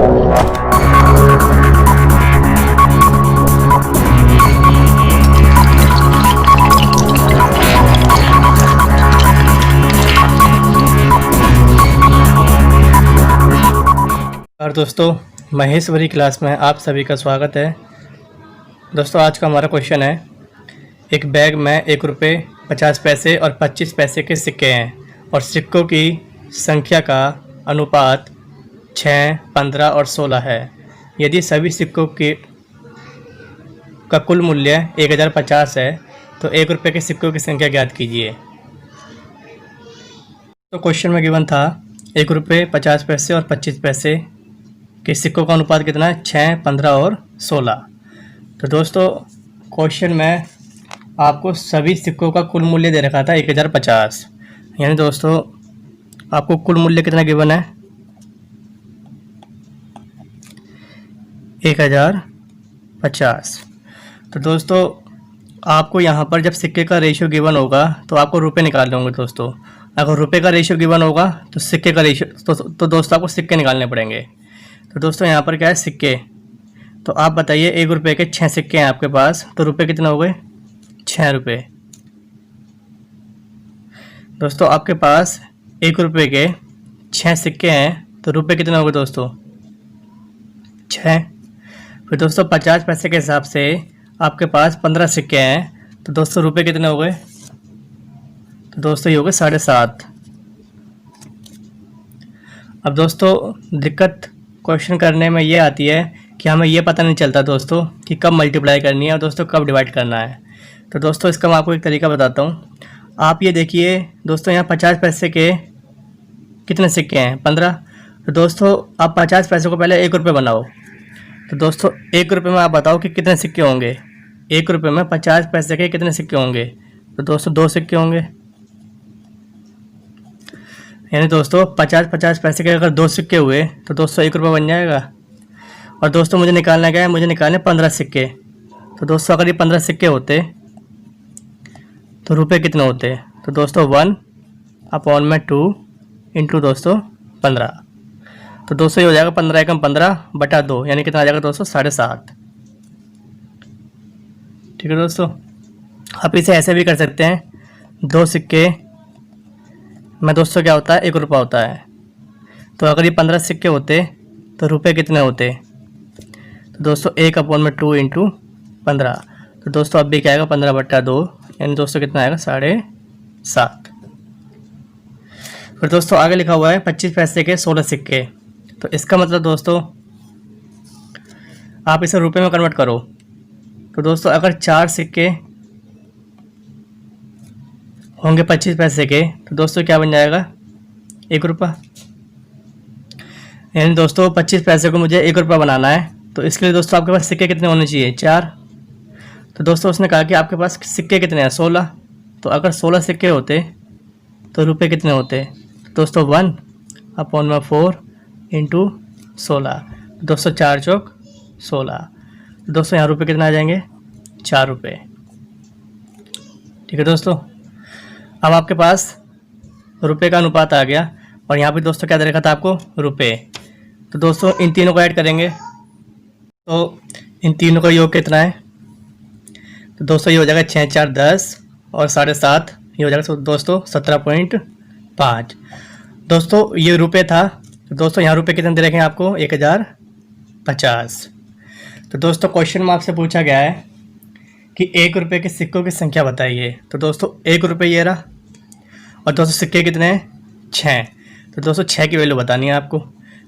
और दोस्तों, महेश्वरी क्लास में आप सभी का स्वागत है। दोस्तों, आज का हमारा क्वेश्चन है, एक बैग में 1 रुपये 50 पैसे और 25 पैसे के सिक्के हैं और सिक्कों की संख्या का अनुपात 6, 15 और 16 है। यदि सभी सिक्कों का कुल मूल्य 1050 है तो 1 रुपये के सिक्कों की संख्या ज्ञात कीजिए। तो क्वेश्चन में गिवन था 1 रुपये 50 पैसे और 25 पैसे कि सिक्कों का अनुपात कितना है, 6, 15 और 16। तो दोस्तों, क्वेश्चन में आपको सभी सिक्कों का कुल मूल्य दे रखा था 1050। यानी दोस्तों, आपको कुल मूल्य कितना गिवन है, 1050। तो दोस्तों, आपको यहाँ पर जब सिक्के का रेशियो गिवन होगा तो आपको रुपए निकालने होंगे। दोस्तों, अगर रुपए का रेशियो गिवन होगा तो सिक्के का रेशियो तो दोस्तों आपको सिक्के निकालने पड़ेंगे। तो दोस्तों, यहाँ पर क्या है, सिक्के। तो आप बताइए, 1 रुपये के 6 सिक्के हैं आपके पास, तो रुपए कितने हो गए, 6 रुपये। दोस्तों, आपके पास 1 रुपये के 6 सिक्के हैं तो रुपए कितने हो गए दोस्तों, 6। फिर दोस्तों, 50 पैसे के हिसाब से आपके पास 15 सिक्के हैं तो दोस्तों रुपए कितने हो गए, तो दोस्तों ये हो गए 7.5। अब दोस्तों, दिक्कत क्वेश्चन करने में ये आती है कि हमें ये पता नहीं चलता दोस्तों कि कब मल्टीप्लाई करनी है और दोस्तों कब डिवाइड करना है। तो दोस्तों, इसका मैं आपको एक तरीका बताता हूँ। आप ये देखिए दोस्तों, यहाँ 50 पैसे के कितने सिक्के हैं, 15। तो दोस्तों, आप 50 पैसे को पहले 1 रुपये बनाओ। तो दोस्तों, 1 रुपये में आप बताओ कि कितने सिक्के होंगे। 1 रुपये में 50 पैसे के कितने सिक्के होंगे, तो दोस्तों 2 सिक्के होंगे। यानी दोस्तों, 50 पैसे के अगर 2 सिक्के हुए तो दोस्तों 1 रुपये बन जाएगा। और दोस्तों, मुझे निकालना क्या है, मुझे निकालने 15 सिक्के। तो दोस्तों, अगर ये 15 सिक्के होते तो रुपए कितने होते, तो दोस्तों 1/2 इंटू दोस्तों 15। तो दोस्तों ये हो जाएगा 15 एकम 15/2, यानी कितना आ जाएगा दोस्तों, 7.5। ठीक है दोस्तों। आप इसे ऐसे भी कर सकते हैं, 2 सिक्के में दोस्तों क्या होता है, 1 रुपया होता है। तो अगर ये 15 सिक्के होते तो रुपए कितने होते, तो दोस्तों 1/2 इंटू 15। तो दोस्तों अब भी क्या आएगा, 15/2, यानी दोस्तों कितना आएगा, 7.5। फिर दोस्तों आगे लिखा हुआ है 25 पैसे के 16 सिक्के। तो इसका मतलब दोस्तों, आप इसे रुपए में कन्वर्ट करो। तो दोस्तों, अगर 4 सिक्के होंगे 25 पैसे के तो दोस्तों क्या बन जाएगा, 1 रुपया। यानी दोस्तों 25 पैसे को मुझे 1 रुपया बनाना है, तो इसके लिए दोस्तों आपके पास सिक्के कितने होने चाहिए, 4। तो दोस्तों उसने कहा कि आपके पास सिक्के कितने हैं, 16। तो अगर 16 सिक्के होते तो रुपए कितने होते, तो दोस्तों 1/4 इंटू 16। दोस्तों 4 चौक 16। दोस्तों यहाँ रुपए कितना आ जाएंगे, 4 रुपये। ठीक है दोस्तों। अब आपके पास रुपए का अनुपात आ गया और यहाँ पे दोस्तों क्या दे रखा था आपको, रुपए। तो दोस्तों इन तीनों को ऐड करेंगे तो इन तीनों का योग कितना है, तो दोस्तों ये हो जाएगा 6 4 10 और 7.5, ये हो जाएगा दोस्तों 17.5। दोस्तों ये रुपए था। तो दोस्तों यहाँ रुपए कितने दे रखे हैं आपको, 1050। तो दोस्तों क्वेश्चन में आपसे पूछा गया है कि 1 रुपये के सिक्कों की संख्या बताइए। तो दोस्तों 1 रुपये ये रहा और दोस्तों सिक्के कितने हैं, 6। तो दोस्तों 6 की वैल्यू बतानी है आपको।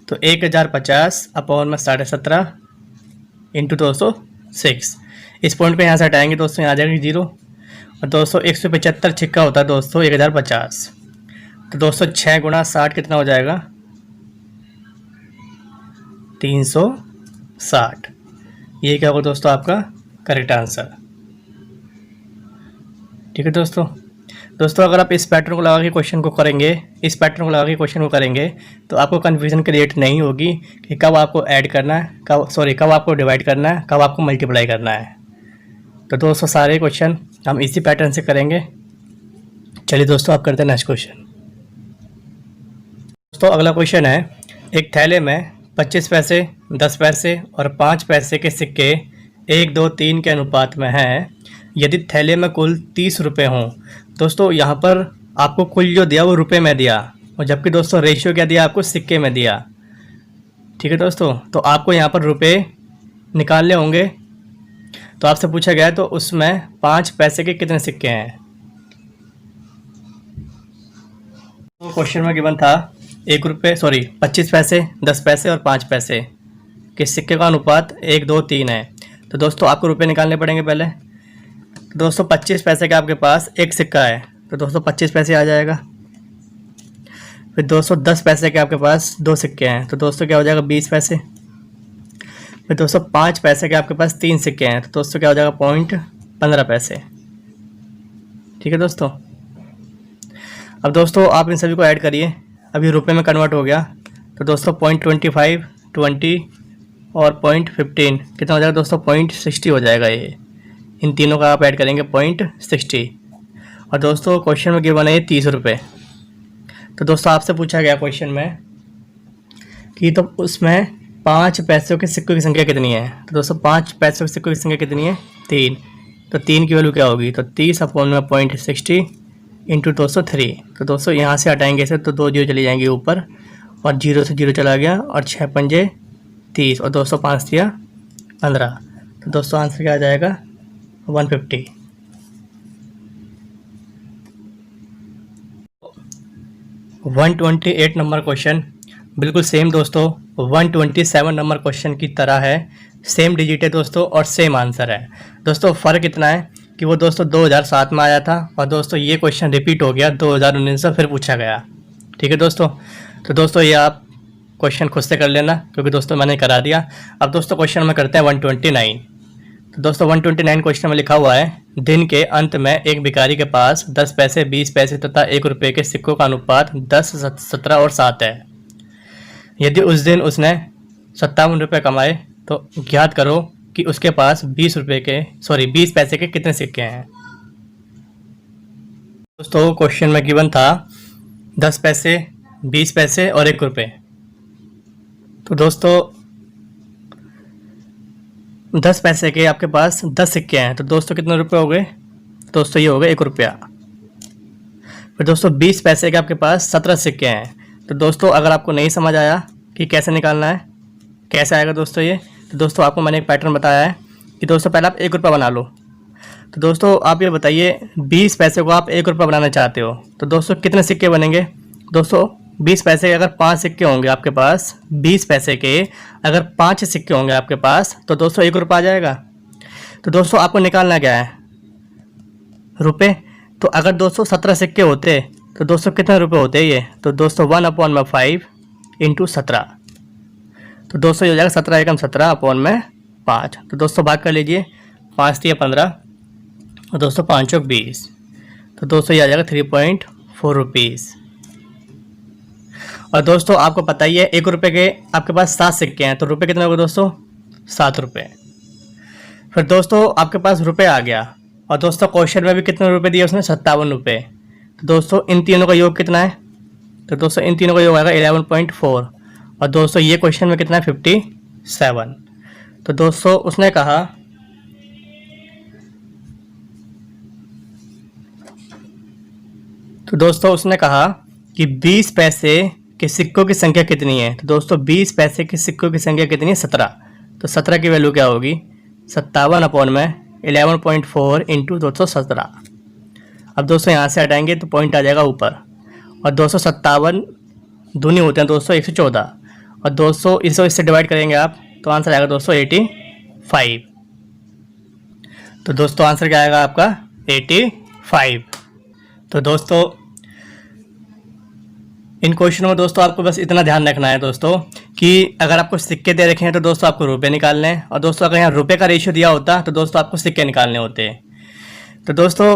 तो 1050/17 इंटू दोस्तों 6। इस पॉइंट पे यहाँ से हटाएंगे दोस्तों, यहाँ आ जाएगा 0। और दोस्तों 175 छिक्का होता है दोस्तों 1050। तो दोस्तों 6 गुणा 60 कितना हो जाएगा, 360। ये क्या होगा दोस्तों आपका करेक्ट आंसर। ठीक है दोस्तों। अगर आप इस पैटर्न को लगा के क्वेश्चन को करेंगे, तो आपको कन्फ्यूजन क्रिएट नहीं होगी कि कब आपको ऐड करना है, कब आपको डिवाइड करना है, कब आपको मल्टीप्लाई करना है। तो दोस्तों सारे क्वेश्चन हम इसी पैटर्न से करेंगे। चलिए दोस्तों, आप करते हैं नेक्स्ट क्वेश्चन। दोस्तों अगला क्वेश्चन है, एक थैले में 25 पैसे, 10 पैसे और 5 पैसे के सिक्के 1, 2, 3 के अनुपात में हैं। यदि थैले में कुल 30 रुपये हों। दोस्तों यहाँ पर आपको कुल जो दिया वो रुपए में दिया, और जबकि दोस्तों रेशियो क्या दिया आपको, सिक्के में दिया। ठीक है दोस्तों, तो आपको यहाँ पर रुपए निकालने होंगे। तो आपसे पूछा गया है तो उसमें 5 पैसे के कितने सिक्के हैं। तो क्वेश्चन में गिवन था 25 पैसे, 10 पैसे और 5 पैसे के सिक्के का अनुपात 1, 2, 3 है। तो दोस्तों आपको रुपए निकालने पड़ेंगे पहले। तो दोस्तों 25 पैसे का आपके पास एक सिक्का है, तो दोस्तों 25 पैसे आ जाएगा। फिर दोस्तों 10 पैसे के आपके पास 2 सिक्के हैं, तो दोस्तों क्या हो जाएगा, 20 पैसे। फिर दोस्तों 5 पैसे के आपके पास 3 सिक्के हैं, तो दोस्तों क्या हो जाएगा, 15 पैसे। ठीक है दोस्तों, अब दोस्तों आप इन सभी को ऐड करिए। अभी रुपए में कन्वर्ट हो गया, तो दोस्तों 0.25, 20 और 0.15 कितना हो जाएगा दोस्तों, 0.60 हो जाएगा। ये इन तीनों का आप ऐड करेंगे 0.60। और दोस्तों क्वेश्चन में गिवन है 30 रुपये। तो दोस्तों आपसे पूछा गया क्वेश्चन में कि तो उसमें 5 पैसों के सिक्कों की संख्या कितनी है। तो दोस्तों 5 पैसों के सिक्कों की संख्या कितनी है, 3। तो 3 की वैल्यू क्या होगी, तो 30 अपॉन में 0.60 इंटू 203। तो दोस्तों यहाँ से हटाएंगे इसे तो 2 जीरो चली जाएंगी ऊपर, और 0 से 0 चला गया, और 6 पंजे 30 और 205 दिया 15। तो दोस्तों आंसर क्या आ जाएगा, 150। 128 नंबर क्वेश्चन बिल्कुल सेम दोस्तों 127 नंबर क्वेश्चन की तरह है। सेम डिजिट है दोस्तों और सेम आंसर है। दोस्तों फ़र्क इतना है कि वो दोस्तों 2007 में आया था, और दोस्तों ये क्वेश्चन रिपीट हो गया 2019 से फिर पूछा गया। ठीक है दोस्तों, तो दोस्तों ये आप क्वेश्चन खुद से कर लेना, क्योंकि दोस्तों मैंने करा दिया। अब दोस्तों क्वेश्चन में करते हैं 129। तो दोस्तों 129 क्वेश्चन में लिखा हुआ है, दिन के अंत में एक भिखारी के पास 10 पैसे, 20 पैसे तथा 1 रुपये के सिक्कों का अनुपात 10, 17 और 7 है। यदि उस दिन उसने 57 रुपये कमाए तो ज्ञात करो कि उसके पास 20 पैसे के कितने सिक्के हैं। दोस्तों क्वेश्चन में गिवन था 10 पैसे, 20 पैसे और 1 रुपये। तो दोस्तों 10 पैसे के आपके पास 10 सिक्के हैं, तो दोस्तों कितने रुपए हो गए, दोस्तों ये हो गए 1 रुपया। फिर दोस्तों 20 पैसे के आपके पास 17 सिक्के हैं। तो दोस्तों अगर आपको नहीं समझ आया कि कैसे निकालना है, कैसे आएगा दोस्तों ये, तो दोस्तों आपको मैंने एक पैटर्न बताया है कि दोस्तों पहले आप 1 रुपया बना लो। तो दोस्तों आप ये बताइए 20 पैसे को आप 1 रुपया बनाना चाहते हो, तो दोस्तों कितने सिक्के बनेंगे। दोस्तों 20 पैसे के अगर 5 सिक्के होंगे आपके पास, 20 पैसे के अगर 5 सिक्के होंगे आपके पास, तो दोस्तों 1 रुपया आ जाएगा। तो दोस्तों आपको निकालना क्या है, रुपए। तो अगर दोस्तों 17 सिक्के होते तो दोस्तों कितने रुपए होते ये, तो दोस्तों 1/5 इंटू 17। तो दोस्तों ये हो जाएगा 17 एकम 17 अपॉन में 5। तो दोस्तों भाग कर लीजिए, 5 दिया 15 और दोस्तों 5 चौक 20। तो दोस्तों ये आ जाएगा 3.4 रुपीज़। और दोस्तों आपको पता ही है 1 रुपये के आपके पास 7 सिक्के हैं, तो रुपये कितने हो गए दोस्तों, 7 रुपये। फिर दोस्तों आपके पास रुपये आ गया, और दोस्तों क्वेश्चन में भी कितने रुपये दिए उसने, 57 रुपये। तो दोस्तों इन तीनों का योग कितना है, तो दोस्तों इन तीनों का योग आएगा 11.4, और दोस्तों ये क्वेश्चन में कितना है 57। तो दोस्तों उसने कहा कि 20 पैसे के सिक्कों की संख्या कितनी है। तो दोस्तों 20 पैसे के सिक्कों की संख्या कितनी है, 17। तो 17 की वैल्यू क्या होगी, 57 अपॉन में 11.4 इंटू 217। अब दोस्तों यहाँ से हटाएंगे तो पॉइंट आ जाएगा ऊपर, और 257 दूनी होते हैं दोस्तों 114, और 200 इससे डिवाइड करेंगे आप तो आंसर आएगा दोस्तों 85। तो दोस्तों आंसर क्या आएगा आपका 85। तो दोस्तों इन क्वेश्चनों में दोस्तों आपको बस इतना ध्यान रखना है दोस्तों कि अगर आपको सिक्के दे रखे हैं तो दोस्तों आपको रुपए निकालने हैं, और दोस्तों अगर यहाँ रुपए का रेशियो दिया होता तो दोस्तों आपको सिक्के निकालने होते। तो दोस्तों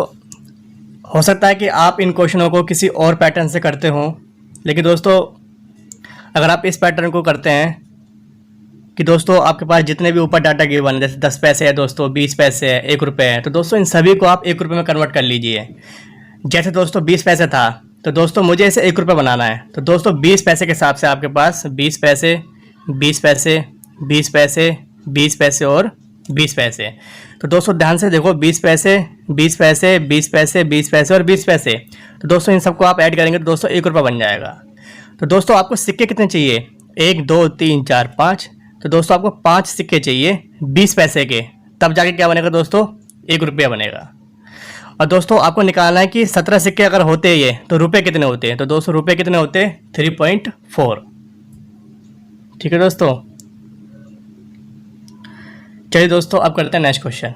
हो सकता है कि आप इन क्वेश्चनों को किसी और पैटर्न से करते हो, लेकिन दोस्तों अगर आप इस पैटर्न को करते हैं कि दोस्तों आपके पास जितने भी ऊपर डाटा गिवन है, जैसे 10 पैसे है दोस्तों, 20 पैसे है, 1 रुपये है, तो दोस्तों इन सभी को आप 1 रुपये में कन्वर्ट कर लीजिए। जैसे दोस्तों 20 पैसे था तो दोस्तों मुझे इसे 1 रुपये बनाना है, तो दोस्तों 20 पैसे के हिसाब से आपके पास 20 पैसे 20 पैसे, 20 पैसे, 20 पैसे और 20 पैसे। तो दोस्तों ध्यान से देखो, 20 पैसे, 20 पैसे, 20 पैसे, 20 पैसे और 20 पैसे। तो दोस्तों इन सबको आप ऐड करेंगे तो दोस्तों 1 रुपये बन जाएगा। तो दोस्तों आपको सिक्के कितने चाहिए? 1 2 3 4 5। तो दोस्तों आपको 5 सिक्के चाहिए 20 पैसे के, तब जाके क्या बनेगा दोस्तों? 1 रुपया बनेगा। और दोस्तों आपको निकालना है कि 17 सिक्के अगर होते ये तो रुपए कितने होते हैं। तो दोस्तों रुपए कितने होते हैं? 3.4। ठीक है दोस्तों, चलिए दोस्तों अब करते हैं नेक्स्ट क्वेश्चन।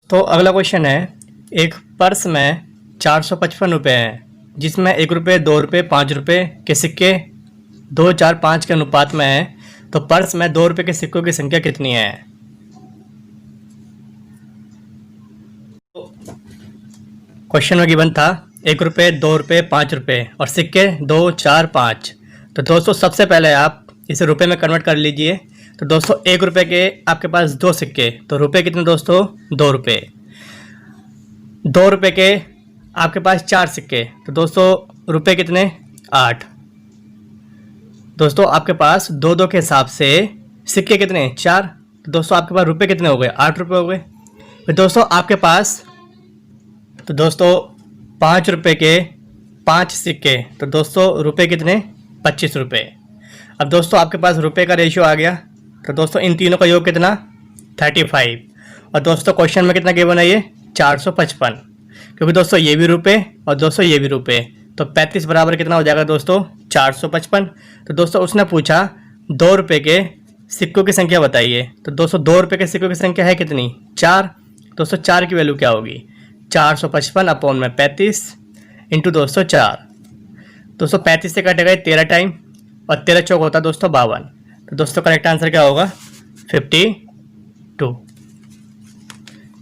तो अगला क्वेश्चन है, एक पर्स में 455 रुपये हैं, जिसमें 1 रुपये, 2 रुपये, 5 रुपये के सिक्के 2 4 5 के अनुपात में हैं। तो पर्स में 2 रुपये के सिक्कों की संख्या कितनी है? क्वेश्चन में गिवन था 1 रुपये, 2 रुपये, 5 रुपये और सिक्के 2 4 5। तो दोस्तों सबसे पहले आप इसे रुपए में कन्वर्ट कर लीजिए। तो दोस्तों 1 रुपये के आपके पास 2 सिक्के, तो रुपए कितने दोस्तों? 2 रुपये। 2 रुपये के आपके पास 4 सिक्के, तो दोस्तों रुपए कितने? 8। दोस्तों आपके पास 2 2 के हिसाब से सिक्के कितने? 4। तो दोस्तों आपके पास रुपए कितने हो गए? 8 रुपये हो गए। फिर दोस्तों आपके पास, तो दोस्तों 5 रुपये के 5 सिक्के, तो दोस्तों रुपए कितने? 25 रुपये। अब दोस्तों आपके पास रुपए का रेशियो आ गया। तो दोस्तों इन तीनों का योग कितना? 35। और दोस्तों क्वेश्चन में कितना गिवन है? ये 455, क्योंकि दोस्तों ये भी रुपए और दोस्तों ये भी रुपए। तो 35 बराबर कितना हो जाएगा दोस्तों? 455। तो दोस्तों उसने पूछा 2 रुपये के सिक्कों की संख्या बताइए। तो दोस्तों 2 रुपये के सिक्कों की संख्या है कितनी? 4। दोस्तों 4 की वैल्यू क्या होगी? 455 अपॉन में 35 इंटू दोस्तों 4। दोस्तों 35 से कटेगा 13 टाइम और 13 चौक होता है दोस्तों 52। तो दोस्तों करेक्ट आंसर क्या होगा? 52।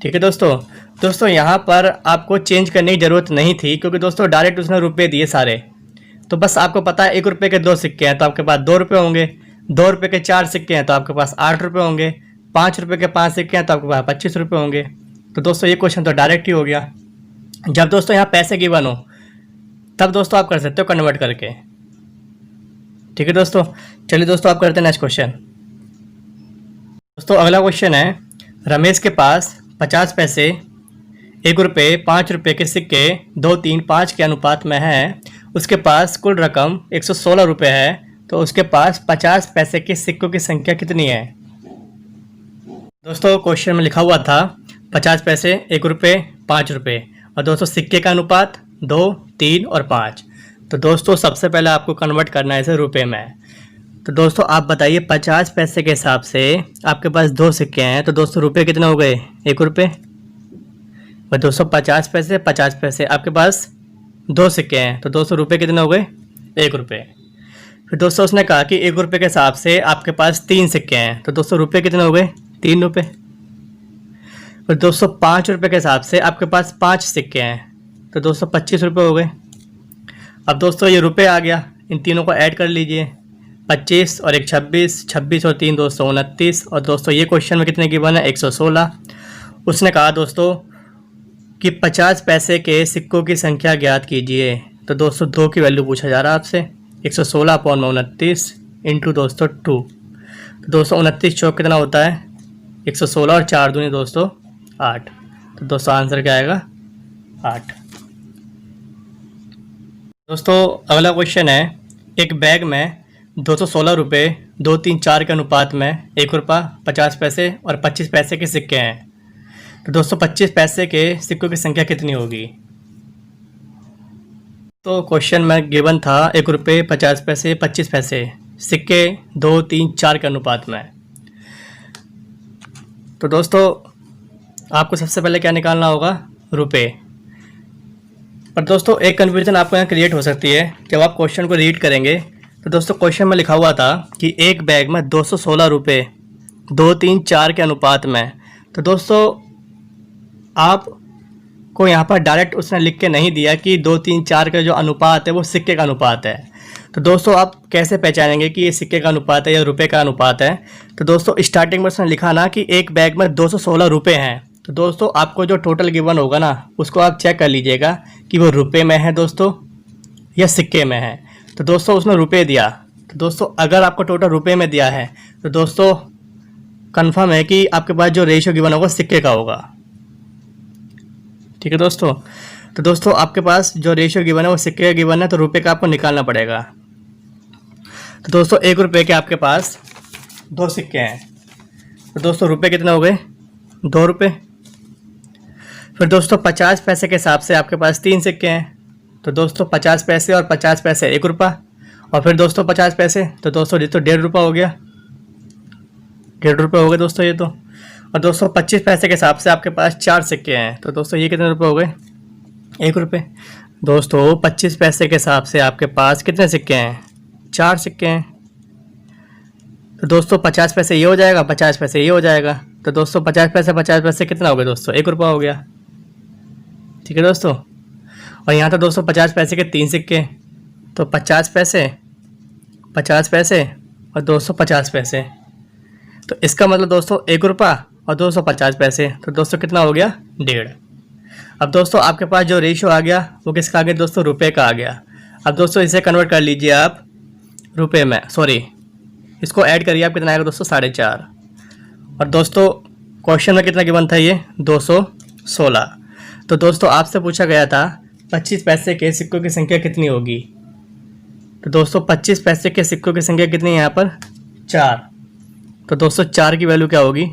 ठीक है दोस्तों यहाँ पर आपको चेंज करने की ज़रूरत नहीं थी, क्योंकि दोस्तों डायरेक्ट उसने रुपए दिए सारे। तो बस आपको पता है 1 रुपये के 2 सिक्के हैं तो आपके पास 2 रुपये होंगे, 2 रुपये के 4 सिक्के हैं तो आपके पास 8 रुपये होंगे, 5 रुपये के 5 सिक्के हैं तो आपके पास 25 रुपये होंगे। तो दोस्तों ये क्वेश्चन तो डायरेक्ट ही हो गया। जब दोस्तों यहाँ पैसे गिवन हो तब दोस्तों आप कर सकते हो कन्वर्ट करके। ठीक है दोस्तों, चलिए दोस्तों आप करते हैं नेक्स्ट क्वेश्चन। दोस्तों अगला क्वेश्चन है, रमेश के पास 50 पैसे, 1 रुपये, 5 रुपये के सिक्के 2 3 5 के अनुपात में हैं। उसके पास कुल रकम 116 रुपये है, तो उसके पास 50 पैसे के सिक्कों की संख्या कितनी है? दोस्तों क्वेश्चन में लिखा हुआ था 50 पैसे, 1 रुपये, 5 रुपये और दोस्तों सिक्के का अनुपात 2 3 और 5। तो दोस्तों सबसे पहले आपको कन्वर्ट करना है इसे रुपए में। तो दोस्तों आप बताइए 50 पैसे के हिसाब से आपके पास 2 सिक्के हैं, तो दोस्तों रुपए कितने हो गए? 1 रुपये। और दोस्तों 50 पैसे आपके पास 2 सिक्के हैं, तो दोस्तों रुपए कितने हो गए? 1 रुपये। फिर दोस्तों उसने कहा कि 1 रुपये के हिसाब से आपके पास 3 सिक्के हैं, तो दोस्तों रुपए कितने हो गए? 3 रुपये। फिर दोस्तों 5 रुपये के हिसाब से आपके पास 5 सिक्के हैं, तो दोस्तों 25 रुपये हो गए। अब दोस्तों ये रुपए आ गया, इन तीनों को ऐड कर लीजिए, 25 और 1 26, 26 और 3 दोस्तों 29। और दोस्तों ये क्वेश्चन में कितने गिवन है? 116। उसने कहा दोस्तों कि 50 पैसे के सिक्कों की संख्या ज्ञात कीजिए। तो दोस्तों 2 की वैल्यू पूछा जा रहा है आपसे, 116 अपॉन में 29 इंटू दोस्तों 2। तो दोस्तों 29 चौक कितना होता है? 116 और 4 दूनी दोस्तों 8। तो दोस्तों आंसर क्या आएगा? 8। दोस्तों अगला क्वेश्चन है, एक बैग में 216 रुपये 2 3 4 के अनुपात में 1 रुपया, 50 पैसे और 25 पैसे के सिक्के हैं। तो दोस्तों 25 पैसे के सिक्कों की संख्या कितनी होगी? तो क्वेश्चन में गिवन था 1 रुपये, 50 पैसे, 25 पैसे, सिक्के 2 3 4 के अनुपात में। तो दोस्तों आपको सबसे पहले क्या निकालना होगा? रुपये। पर दोस्तों एक कन्फ्यूजन आपको यहाँ क्रिएट हो सकती है जब आप क्वेश्चन को रीड करेंगे। तो दोस्तों क्वेश्चन में लिखा हुआ था कि एक बैग में 216 रुपये 2 3 4 के अनुपात में। तो दोस्तों आपको यहाँ पर डायरेक्ट उसने लिख के नहीं दिया कि 2 3 4 का जो अनुपात है वो सिक्के का अनुपात है। तो दोस्तों आप कैसे पहचानेंगे कि ये सिक्के का अनुपात है या रुपए का अनुपात है? तो दोस्तों स्टार्टिंग में उसने लिखा ना कि एक बैग में 216 रुपये हैं। तो दोस्तों आपको जो टोटल गिवन होगा ना उसको आप चेक कर लीजिएगा कि वो रुपए में है दोस्तों या सिक्के में है। तो दोस्तों उसने रुपए दिया, तो दोस्तों अगर आपको टोटल रुपए में दिया है तो दोस्तों कंफर्म है कि आपके पास जो रेशियो गिवन होगा सिक्के का होगा। ठीक है दोस्तों, तो दोस्तों आपके पास जो रेशियो गिवन है वो सिक्के का गिवन है, तो रुपए का आपको निकालना पड़ेगा। तो दोस्तों 1 रुपये के आपके पास 2 सिक्के हैं, तो दोस्तों रुपए कितने हो गए? 2 रुपये। फिर दोस्तों 50 पैसे के हिसाब से आपके पास 3 सिक्के हैं, तो दोस्तों 50 पैसे और 50 पैसे 1 रुपया, और फिर दोस्तों 50 पैसे, तो दोस्तों ये तो 1.5 रुपया हो गया, 1.5 रुपये हो गए दोस्तों ये तो। और दोस्तों 25 पैसे के हिसाब से आपके पास 4 सिक्के हैं, तो दोस्तों ये कितने रुपये हो गए? 1 रुपये। दोस्तों 25 पैसे के हिसाब से आपके पास कितने सिक्के हैं? 4 सिक्के हैं, तो दोस्तों 50 पैसे ये हो जाएगा, 50 पैसे ये हो जाएगा, तो दोस्तों 50 पैसे कितना हो गया दोस्तों? 1 रुपया हो गया। ठीक है दोस्तों, और यहाँ तो दोस्तों 50 पैसे के 3 सिक्के, तो 50 पैसे, 50 पैसे और 250 पैसे, तो इसका मतलब दोस्तों 1 रुपया और 250 पैसे, तो दोस्तों कितना हो गया? 1.5। अब दोस्तों आपके पास जो रेशियो आ गया वो किसका आ गया दोस्तों? रुपए का आ गया। अब दोस्तों इसे कन्वर्ट कर लीजिए आप रुपए में, सॉरी इसको ऐड करिए, आप कितना आएगा दोस्तों? 4.5। और दोस्तों क्वेश्चन में कितना गिवन था? ये 216। तो दोस्तों आपसे पूछा गया था 25 पैसे के सिक्कों की संख्या कितनी होगी, तो दोस्तों 25 पैसे के सिक्कों की संख्या कितनी है यहाँ पर? 4। तो दोस्तों 4 की वैल्यू क्या होगी?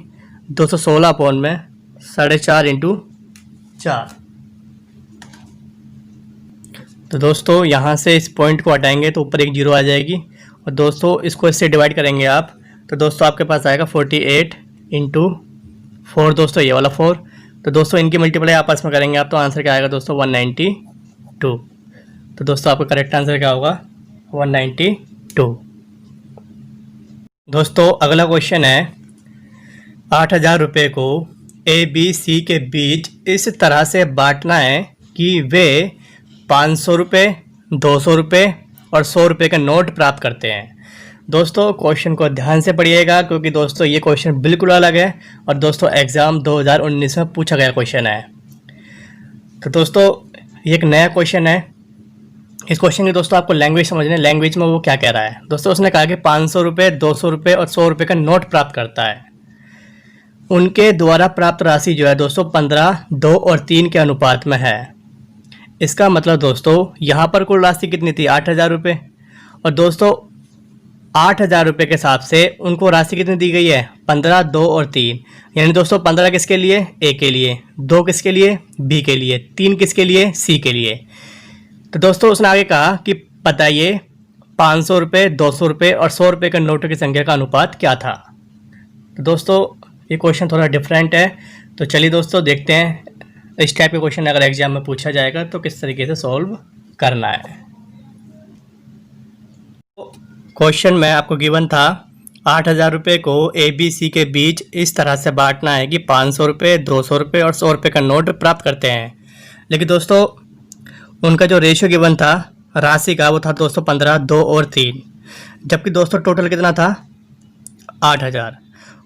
216 अपॉन में 4.5 इंटू 4। तो दोस्तों यहाँ से इस पॉइंट को हटाएंगे तो ऊपर एक 0 आ जाएगी, और दोस्तों इसको इससे डिवाइड करेंगे आप, तो दोस्तों आपके पास आएगा 48 इंटू 4, दोस्तों ये वाला 4। तो दोस्तों इनकी मल्टीप्लाई आपस में करेंगे आप, तो आंसर क्या आएगा दोस्तों? 192। तो दोस्तों आपका करेक्ट आंसर क्या होगा? 192। दोस्तों अगला क्वेश्चन है 8,000 रुपये को ABC के बीच इस तरह से बांटना है कि वे 500 रुपये, 200 रुपये और 100 रुपये के नोट प्राप्त करते हैं। दोस्तों क्वेश्चन को ध्यान से पढ़िएगा, क्योंकि दोस्तों ये क्वेश्चन बिल्कुल अलग है और दोस्तों एग्ज़ाम 2019 में पूछा गया क्वेश्चन है। तो दोस्तों ये एक नया क्वेश्चन है, इस क्वेश्चन की दोस्तों आपको लैंग्वेज समझनी है, लैंग्वेज में वो क्या कह रहा है। दोस्तों उसने कहा कि 500 रुपये, 200 रुपये और 100 रुपये का नोट प्राप्त करता है, उनके द्वारा प्राप्त राशि जो है दोस्तों 15, 2 और 3 के अनुपात में है। इसका मतलब दोस्तों यहाँ पर कुल राशि कितनी थी? 8,000 रुपये, और दोस्तों 8,000 रुपये के हिसाब से उनको राशि कितनी दी गई है? 15, 2 और 3, यानी दोस्तों 15 किसके लिए? ए के लिए, 2 किसके लिए? बी के लिए, 3 किसके लिए? सी के लिए। तो दोस्तों उसने आगे कहा कि बताइए 500 रुपये, 200 रुपये और 100 रुपये के नोटों की संख्या का अनुपात क्या था। तो दोस्तों ये क्वेश्चन थोड़ा डिफरेंट है, तो चलिए दोस्तों देखते हैं इस टाइप के क्वेश्चन अगर एग्जाम में पूछा जाएगा तो किस तरीके से सॉल्व करना है। क्वेश्चन में आपको गिवन था 8,000 रुपये को ABC के बीच इस तरह से बांटना है कि 500 रुपये, 200 रुपये और 100 रुपये का नोट प्राप्त करते हैं। लेकिन दोस्तों उनका जो रेशियो गिवन था राशि का वो था दोस्तों 15, 2 और 3, जबकि दोस्तों टोटल कितना था? 8,000।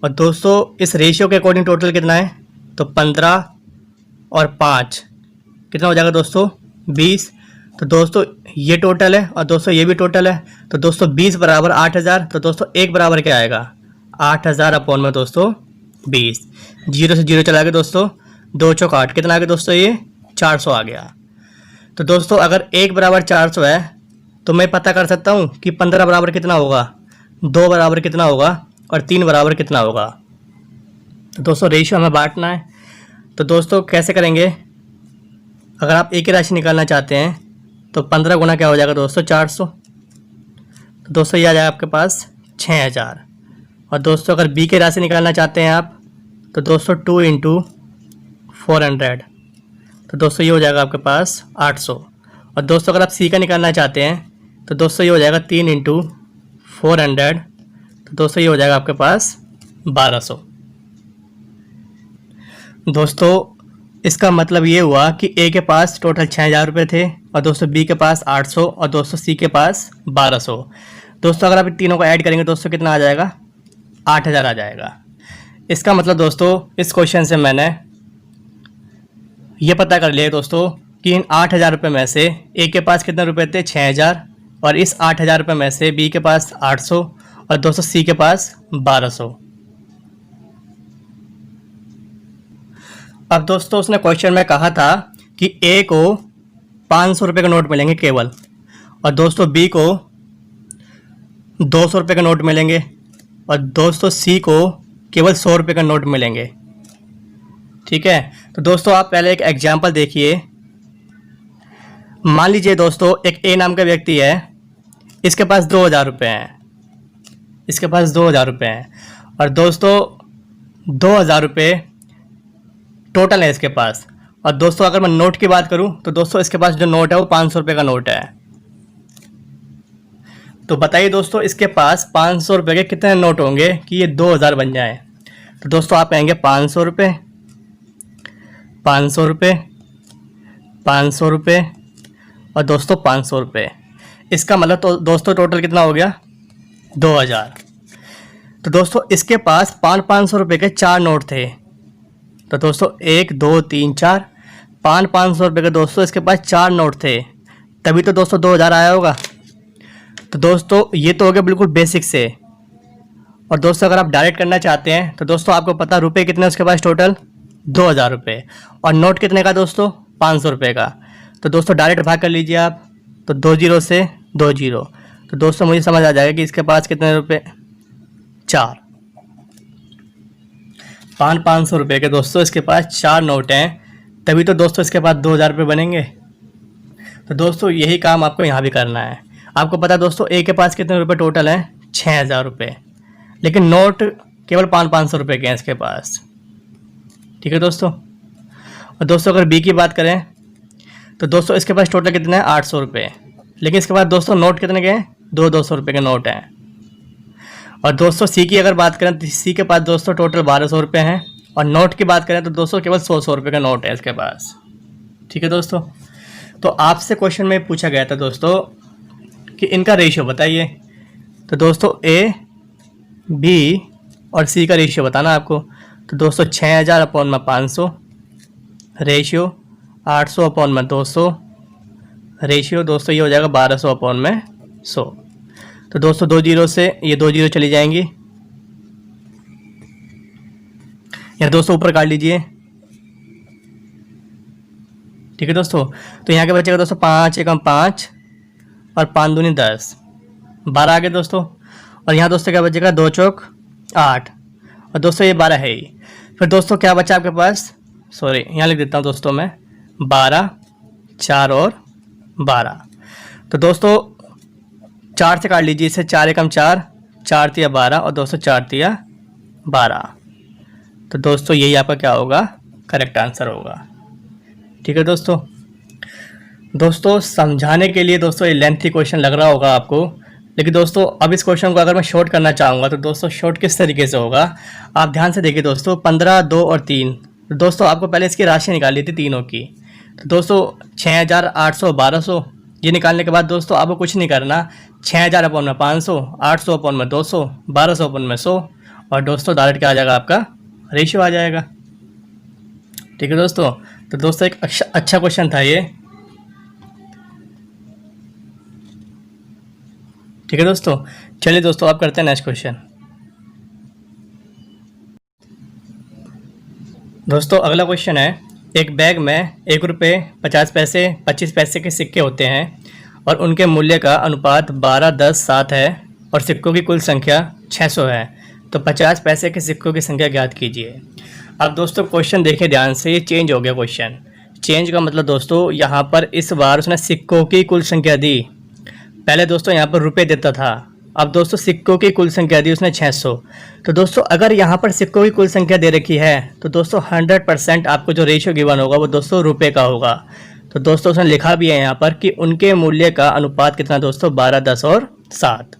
और दोस्तों इस रेशियो के अकॉर्डिंग टोटल कितना है? तो 15 और 5 कितना हो जाएगा दोस्तों? 20। तो दोस्तों ये टोटल है और दोस्तों ये भी टोटल है, तो दोस्तों 20 बराबर 8,000, तो दोस्तों 1 बराबर क्या आएगा? 8,000 अपॉन में दोस्तों 20, 0 से 0 चला गया दोस्तों, 2 चौक 8, कितना आ गया दोस्तों? ये 400 आ गया। तो दोस्तों अगर 1 बराबर 400 है तो मैं पता कर सकता हूँ कि 15 बराबर कितना होगा, 2 बराबर कितना होगा और 3 बराबर कितना होगा। तो दोस्तों रेशियो हमें बांटना है, तो दोस्तों कैसे करेंगे? अगर आप एक ही राशि निकालना चाहते हैं तो 15 गुना क्या हो जाएगा दोस्तों? 400। तो दोस्तों ये आ जाएगा आपके पास 6,000। और दोस्तों अगर बी की राशि निकालना चाहते हैं आप तो दोस्तों 2 इंटू 400, तो दोस्तों ये हो जाएगा आपके पास 800। और दोस्तों अगर आप सी का निकालना चाहते हैं तो दोस्तों ये हो जाएगा 3 इंटू 400, तो दोस्तों ये हो जाएगा आपके पास 1200। दोस्तों इसका मतलब ये हुआ कि ए के पास टोटल 6,000 रुपये थे और दोस्तों बी के पास 800 और दोस्तों सी के पास 1200। दोस्तों अगर आप इन तीनों को ऐड करेंगे दोस्तों कितना आ जाएगा? 8,000 आ जाएगा। इसका मतलब दोस्तों इस क्वेश्चन से मैंने ये पता कर लिया दोस्तों कि इन 8,000 रुपये में से ए के पास कितने रुपये थे? 6,000, और इस 8,000 रुपये में से बी के पास 800 और दोस्तों सी के पास 1200। अब दोस्तों उसने क्वेश्चन में कहा था कि ए को 500 रुपये का नोट मिलेंगे केवल, और दोस्तों बी को 200 रुपये का नोट मिलेंगे, और दोस्तों सी को केवल 100 रुपये का नोट मिलेंगे। ठीक है, तो दोस्तों आप पहले एक एग्जाम्पल देखिए। मान लीजिए दोस्तों एक ए नाम का व्यक्ति है, इसके पास 2,000 रुपये हैं, इसके पास 2,000 रुपये हैं, और दोस्तों 2,000 रुपये टोटल है इसके पास। और दोस्तों अगर मैं नोट की बात करूं तो दोस्तों इसके पास जो नोट है वो 500 रुपये का नोट है। तो बताइए दोस्तों इसके पास 500 रुपये के कितने नोट होंगे कि ये 2,000 बन जाए। तो दोस्तों आप कहेंगे 500 रुपये, 500 रुपये, 500 रुपये और दोस्तों 500 रुपये। इसका मतलब तो दोस्तों टोटल कितना हो गया 2,000। तो दोस्तों इसके पास 500 रुपये के 4 नोट थे। तो दोस्तों 1 2 3 4 500 रुपये के दोस्तों इसके पास 4 नोट थे, तभी तो दोस्तों 2,000 आया होगा। तो दोस्तों ये तो हो गया बिल्कुल बेसिक से। और दोस्तों अगर आप डायरेक्ट करना चाहते हैं तो दोस्तों आपको पता रुपये कितने उसके पास टोटल 2,000 रुपये, और नोट कितने का दोस्तों 500 रुपये का। तो दोस्तों डायरेक्ट भाग कर लीजिए आप, तो 2 0 से 2 0। तो दोस्तों मुझे समझ आ जाएगा कि इसके पास कितने रुपये 4। 500 रुपये के दोस्तों इसके पास 4 नोट हैं, तभी तो दोस्तों इसके पास 2,000 रुपये बनेंगे। तो दोस्तों यही काम आपको यहाँ भी करना है। आपको पता है दोस्तों ए के पास कितने रुपये टोटल हैं 6,000 रुपये, लेकिन नोट केवल 500 रुपये के हैं इसके पास। ठीक है दोस्तों। और दोस्तों अगर बी की बात करें तो दोस्तों इसके पास टोटल कितने हैं 800 रुपये, लेकिन इसके पास दोस्तों नोट कितने के हैं 200 रुपये के नोट हैं। और दोस्तों सी की अगर बात करें तो सी के पास दोस्तों टोटल 1,200 रुपये हैं, और नोट की बात करें तो दोस्तों केवल 100 रुपये का नोट है इसके पास। ठीक है दोस्तों। तो आपसे क्वेश्चन में पूछा गया था दोस्तों कि इनका रेशियो बताइए। तो दोस्तों ए बी और सी का रेशियो बताना आपको। तो दोस्तों 6,000 अपॉन में 500, रेशियो 800 अपॉन में 200, रेशियो दोस्तों ये हो जाएगा 1,200 अपॉन में 100। तो दोस्तों 2 0 से ये 2 0 चली जाएंगी, या दोस्तों ऊपर काट लीजिए। ठीक है दोस्तों। तो यहाँ के बचेगा दोस्तों 5 एकम 5 और 5 दूनी 10, 12 आ गए दोस्तों। और यहाँ दोस्तों क्या बचेगा 2 चौक 8, और दोस्तों ये 12 है ही। फिर दोस्तों क्या बचा आपके पास, सॉरी यहाँ लिख देता हूँ दोस्तों मैं 12, 4 और 12। तो दोस्तों 4 से काट लीजिए इसे, 4 एकम 4, 4 तिया 12 और दोस्तों 4 तिया 12। तो दोस्तों यही आपका क्या होगा करेक्ट आंसर होगा। ठीक है दोस्तों। दोस्तों समझाने के लिए दोस्तों ये लेंथी क्वेश्चन लग रहा होगा आपको, लेकिन दोस्तों अब इस क्वेश्चन को अगर मैं शॉर्ट करना चाहूँगा तो दोस्तों शॉर्ट किस तरीके से होगा आप ध्यान से देखिए दोस्तों। 15, 2 और 3, तो दोस्तों आपको पहले इसकी राशि निकाली थी तीनों की। तो दोस्तों 6,000, 800, 1,200 ये निकालने के बाद दोस्तों आपको कुछ नहीं करना, 6,000 अपॉन में 500, 800 अपॉन में 200, 1,200 अपॉन में 100, और दोस्तों डायरेक्ट क्या आ जाएगा आपका रेशियो आ जाएगा। ठीक है दोस्तों। तो दोस्तों एक अच्छा क्वेश्चन था ये। ठीक है दोस्तों। चलिए दोस्तों आप करते हैं नेक्स्ट क्वेश्चन। दोस्तों अगला क्वेश्चन है, एक बैग में 1 रुपये, 50 पैसे, 25 पैसे के सिक्के होते हैं और उनके मूल्य का अनुपात 12, 10, 7 है और सिक्कों की कुल संख्या 600 है। तो 50 पैसे के सिक्कों की संख्या ज्ञात कीजिए। अब दोस्तों क्वेश्चन देखें ध्यान से, ये चेंज हो गया क्वेश्चन। चेंज का मतलब दोस्तों यहाँ पर इस बार उसने सिक्कों की कुल संख्या दी। पहले दोस्तों यहाँ पर रुपए देता था, अब दोस्तों सिक्कों की कुल संख्या दी उसने 600। तो दोस्तों अगर यहाँ पर सिक्कों की कुल संख्या दे रखी है तो दोस्तों 100% आपको जो रेशियो गिवन होगा वो दोस्तों रुपए का होगा। तो दोस्तों उसने लिखा भी है यहाँ पर कि उनके मूल्य का अनुपात कितना दोस्तों 12, 10 और 7।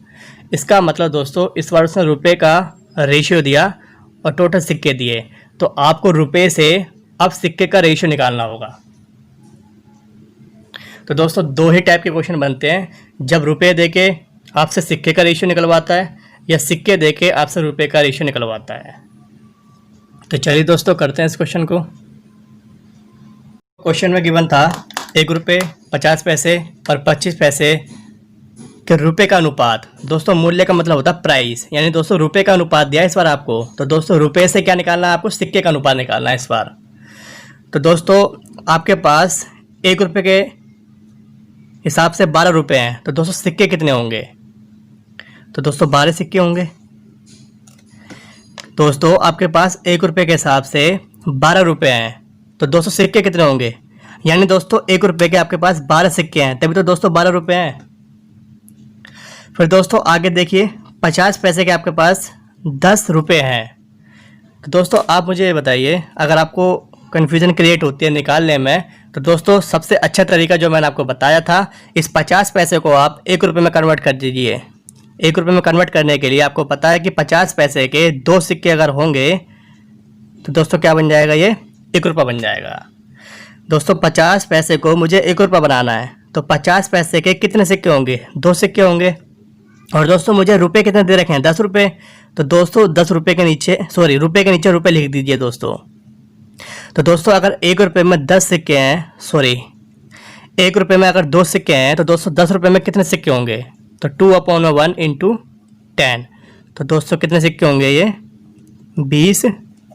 इसका मतलब दोस्तों इस बार उसने रुपए का रेशियो दिया और टोटल सिक्के दिए, तो आपको रुपए से अब सिक्के का रेशियो निकालना होगा। तो दोस्तों 2 ही टाइप के क्वेश्चन बनते हैं, जब रुपए देके आपसे सिक्के का रेशियो निकलवाता है या सिक्के देके आपसे रुपए का रेशियो निकलवाता है। तो चलिए दोस्तों करते हैं इस क्वेश्चन को। क्वेश्चन में गिवन था 1 रुपये, 50 पैसे और 25 पैसे कि रुपए का अनुपात, दोस्तों मूल्य का मतलब होता है प्राइस, यानी दोस्तों रुपए का अनुपात दिया है इस बार आपको। तो दोस्तों रुपए से क्या निकालना है आपको, सिक्के का अनुपात निकालना है इस बार। तो दोस्तों आपके पास 1 रुपये के हिसाब से 12 रुपये हैं, तो दोस्तों सिक्के कितने होंगे, तो दोस्तों 12 सिक्के होंगे। दोस्तों आपके पास 1 रुपये के हिसाब से 12 रुपये हैं, तो दोस्तों सिक्के कितने होंगे, यानी दोस्तों 1 रुपये के आपके पास 12 सिक्के हैं, तभी तो दोस्तों 12 रुपये हैं। फिर दोस्तों आगे देखिए 50 पैसे के आपके पास 10 रुपये हैं। तो दोस्तों आप मुझे बताइए, अगर आपको कन्फ्यूज़न क्रिएट होती है निकालने में, तो दोस्तों सबसे अच्छा तरीका जो मैंने आपको बताया था, इस 50 पैसे को आप 1 रुपये में कन्वर्ट कर दीजिए। 1 रुपये में कन्वर्ट करने के लिए आपको पता है कि 50 पैसे के 2 सिक्के अगर होंगे तो दोस्तों क्या बन जाएगा, ये 1 रुपया बन जाएगा। दोस्तों 50 पैसे को मुझे 1 रुपया बनाना है, तो 50 पैसे के कितने सिक्के होंगे, 2 सिक्के होंगे। और दोस्तों मुझे रुपए कितने दे रखे हैं, 10 रुपये, तो दोस्तों 10 रुपये के नीचे रुपये के नीचे रुपये लिख दीजिए दोस्तों। तो दोस्तों अगर 1 रुपये में 10 सिक्के हैं, 1 रुपये में अगर 2 सिक्के हैं, तो दोस्तों 10 रुपये में कितने सिक्के होंगे, तो 2/1 इंटू 10, तो दोस्तों कितने सिक्के होंगे, ये 20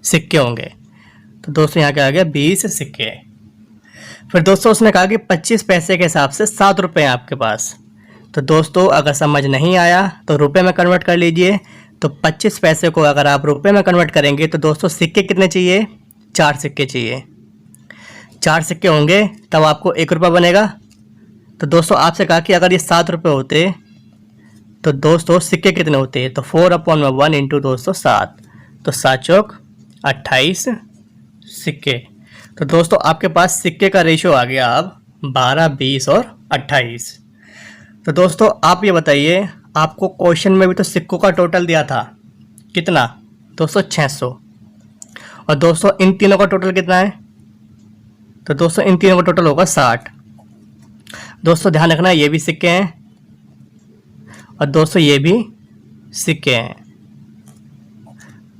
सिक्के होंगे। तो दोस्तों यहाँ क्या आ गया, 20 सिक्के। फिर दोस्तों उसने कहा कि 25 पैसे के हिसाब से 7 रुपये हैं आपके पास। तो दोस्तों अगर समझ नहीं आया तो रुपए में कन्वर्ट कर लीजिए। तो 25 पैसे को अगर आप रुपए में कन्वर्ट करेंगे तो दोस्तों सिक्के कितने चाहिए, 4 सिक्के चाहिए। 4 सिक्के होंगे तब आपको 1 रुपया बनेगा। तो दोस्तों आपसे कहा कि अगर ये 7 रुपये होते तो दोस्तों सिक्के कितने होते, तो 4/1 इंटू दोस्तों 7, तो 7 चौक 28 सिक्के। तो दोस्तों आपके पास सिक्के का रेशियो आ गया अब 12, 20 और 28। तो दोस्तों आप ये बताइए, आपको क्वेश्चन में भी तो सिक्कों का टोटल दिया था कितना, दोस्तों 600, और दोस्तों इन तीनों का टोटल कितना है, तो दोस्तों इन तीनों का टोटल होगा 60। दोस्तों ध्यान रखना ये भी सिक्के हैं और दोस्तों ये भी सिक्के हैं।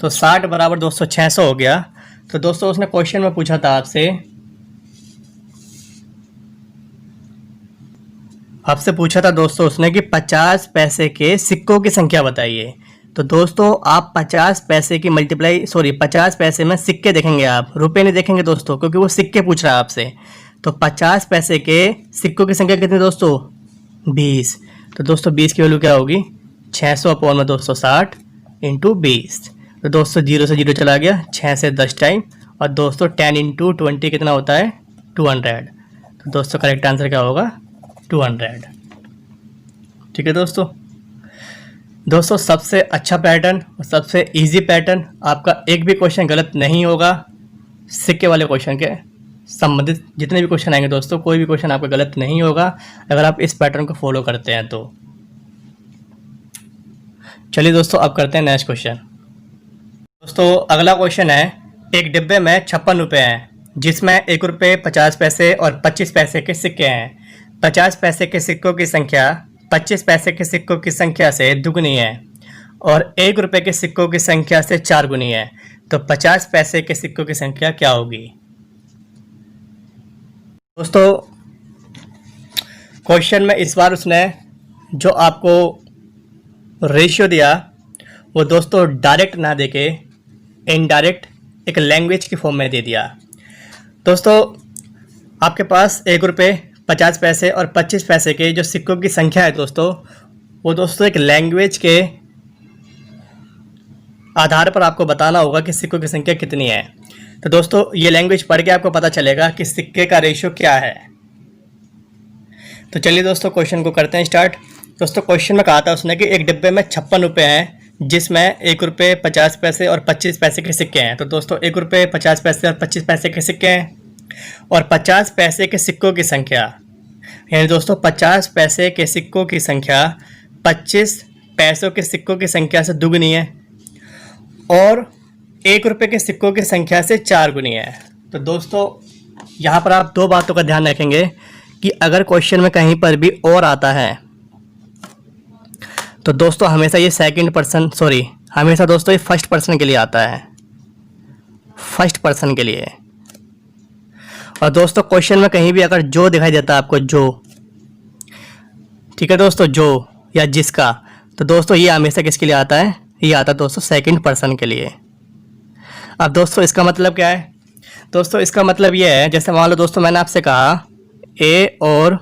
तो 60 बराबर दोस्तों 600 हो गया। तो दोस्तों उसने क्वेश्चन में पूछा था आपसे पूछा था दोस्तों उसने कि 50 पैसे के सिक्कों की संख्या बताइए। तो दोस्तों आप 50 पैसे की 50 पैसे में सिक्के देखेंगे, आप रुपए नहीं देखेंगे दोस्तों, क्योंकि वो सिक्के पूछ रहा है आपसे। तो 50 पैसे के सिक्कों की संख्या कितनी दोस्तों, 20। तो दोस्तों 20 की वैल्यू क्या होगी, 600/में दोस्तों 60 इंटू 20। तो दोस्तों 0 से 0 चला गया, 6 से 10 टाइम, और दोस्तों 10 इंटू 20 कितना होता है, 200। तो दोस्तों करेक्ट आंसर क्या होगा, 200। ठीक है दोस्तों सबसे अच्छा पैटर्न और सबसे इजी पैटर्न, आपका एक भी क्वेश्चन गलत नहीं होगा। सिक्के वाले क्वेश्चन के संबंधित जितने भी क्वेश्चन आएंगे दोस्तों, कोई भी क्वेश्चन आपका गलत नहीं होगा अगर आप इस पैटर्न को फॉलो करते हैं तो। चलिए दोस्तों अब करते हैं नेक्स्ट क्वेश्चन। दोस्तों अगला क्वेश्चन है, एक डिब्बे में 56 रुपये हैं जिसमें 1 रुपये 50 पैसे और 25 पैसे के सिक्के हैं। 50 पैसे के सिक्कों की संख्या 25 पैसे के सिक्कों की संख्या से दुगनी है और 1 रुपये के सिक्कों की संख्या से 4 गुनी है। तो 50 पैसे के सिक्कों की संख्या क्या होगी। दोस्तों क्वेश्चन में इस बार उसने जो आपको रेशियो दिया वो दोस्तों डायरेक्ट ना देके इनडायरेक्ट एक लैंग्वेज की फॉर्म में दे दिया। दोस्तों आपके पास 1 रुपये 50 पैसे और 25 पैसे के जो सिक्कों की संख्या है दोस्तों, वो दोस्तों एक लैंग्वेज के आधार पर आपको बताना होगा कि सिक्कों की संख्या कितनी है। तो दोस्तों ये लैंग्वेज पढ़ के आपको पता चलेगा कि सिक्के का रेशियो क्या है। तो चलिए दोस्तों क्वेश्चन को करते हैं स्टार्ट। दोस्तों क्वेश्चन में कहा था उसने कि एक डिब्बे में 56 रुपये हैं जिसमें 1 रुपये 50 पैसे और 25 पैसे के सिक्के हैं। तो दोस्तों 1 रुपये 50 पैसे और 25 पैसे के सिक्के हैं और 50 पैसे के सिक्कों की संख्या, यानी दोस्तों 50 पैसे के सिक्कों की संख्या 25 पैसों के सिक्कों की संख्या से दुगनी है और 1 रुपये के सिक्कों की संख्या से 4 गुनी है। तो दोस्तों यहाँ पर आप 2 बातों का ध्यान रखेंगे कि अगर क्वेश्चन में कहीं पर भी और आता है तो दोस्तों हमेशा ये हमेशा दोस्तों ये फर्स्ट पर्सन के लिए आता है, फर्स्ट पर्सन के लिए। और दोस्तों क्वेश्चन में कहीं भी अगर जो दिखाई देता है आपको, जो, ठीक है दोस्तों, जो, या जिसका, तो दोस्तों ये हमेशा किसके लिए आता है, ये आता है दोस्तों सेकंड पर्सन के लिए। अब दोस्तों इसका मतलब क्या है, दोस्तों इसका मतलब ये है, जैसे मान लो दोस्तों मैंने आपसे कहा ए और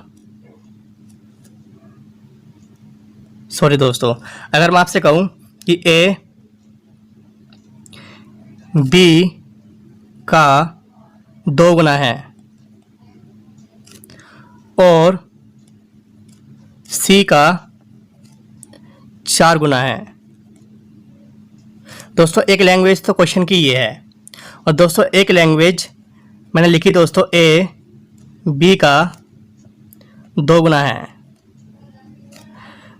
सॉरी दोस्तों, अगर मैं आपसे कहूँ कि ए बी का 2 गुना है और सी का 4 गुना है। दोस्तों एक लैंग्वेज तो क्वेश्चन की ये है, और दोस्तों एक लैंग्वेज मैंने लिखी दोस्तों ए बी का 2 गुना है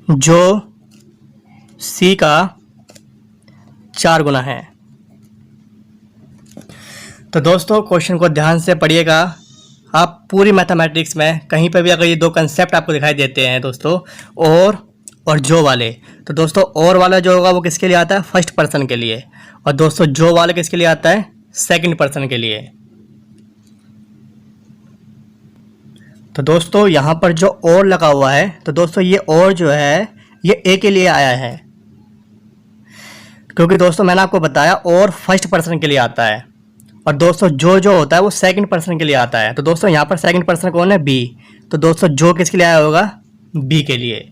जो सी का 4 गुना है। तो दोस्तों क्वेश्चन को ध्यान से पढ़िएगा। आप पूरी मैथमेटिक्स में कहीं पर भी अगर ये 2 कंसेप्ट आपको दिखाई देते हैं दोस्तों, और जो वाले, तो दोस्तों और वाला जो होगा वो किसके लिए आता है, फर्स्ट पर्सन के लिए, और दोस्तों जो वाला किसके लिए आता है, सेकंड पर्सन के लिए। तो दोस्तों यहाँ पर जो और लगा हुआ है, तो दोस्तों ये और जो है ये ए के लिए आया है, क्योंकि दोस्तों मैंने आपको बताया और फर्स्ट पर्सन के लिए आता है, और दोस्तों जो होता है वो सेकंड पर्सन के लिए आता है। तो दोस्तों यहाँ पर सेकंड पर्सन कौन है, बी, तो दोस्तों जो किसके लिए आया होगा, बी के लिए।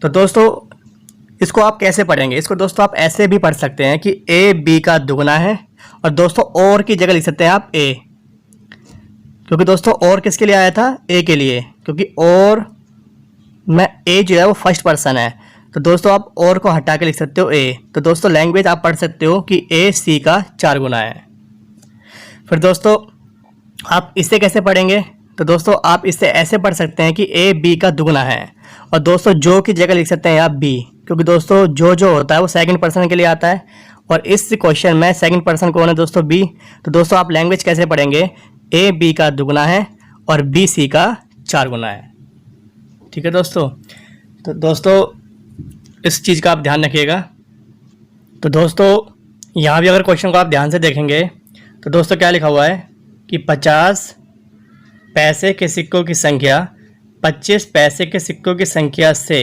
तो दोस्तों इसको आप कैसे पढ़ेंगे, इसको दोस्तों आप ऐसे भी पढ़ सकते हैं कि ए बी का दुगना है, और दोस्तों और की जगह लिख सकते हैं आप ए, क्योंकि दोस्तों और किसके लिए आया था, ए के लिए, क्योंकि और में ए जो है वो फर्स्ट पर्सन है, तो दोस्तों आप और को हटा के लिख सकते हो ए। तो दोस्तों लैंग्वेज आप पढ़ सकते हो कि ए सी का 4 गुना है। फिर दोस्तों आप इससे कैसे पढ़ेंगे, तो दोस्तों आप इससे ऐसे पढ़ सकते हैं कि ए बी का दुगना है, और दोस्तों जो की जगह लिख सकते हैं आप बी, क्योंकि दोस्तों जो होता है वो सेकंड पर्सन के लिए आता है, और इस क्वेश्चन में सेकंड पर्सन कौन है दोस्तों, बी। तो दोस्तों आप लैंग्वेज कैसे पढ़ेंगे, ए बी का दुगना है और बी सी का 4 गुना है। ठीक है दोस्तों, तो दोस्तों इस चीज़ का आप ध्यान रखिएगा। तो दोस्तों यहाँ भी अगर क्वेश्चन को आप ध्यान से देखेंगे, तो दोस्तों क्या लिखा हुआ है कि 50 पैसे के सिक्कों की संख्या 25 पैसे के सिक्कों की संख्या से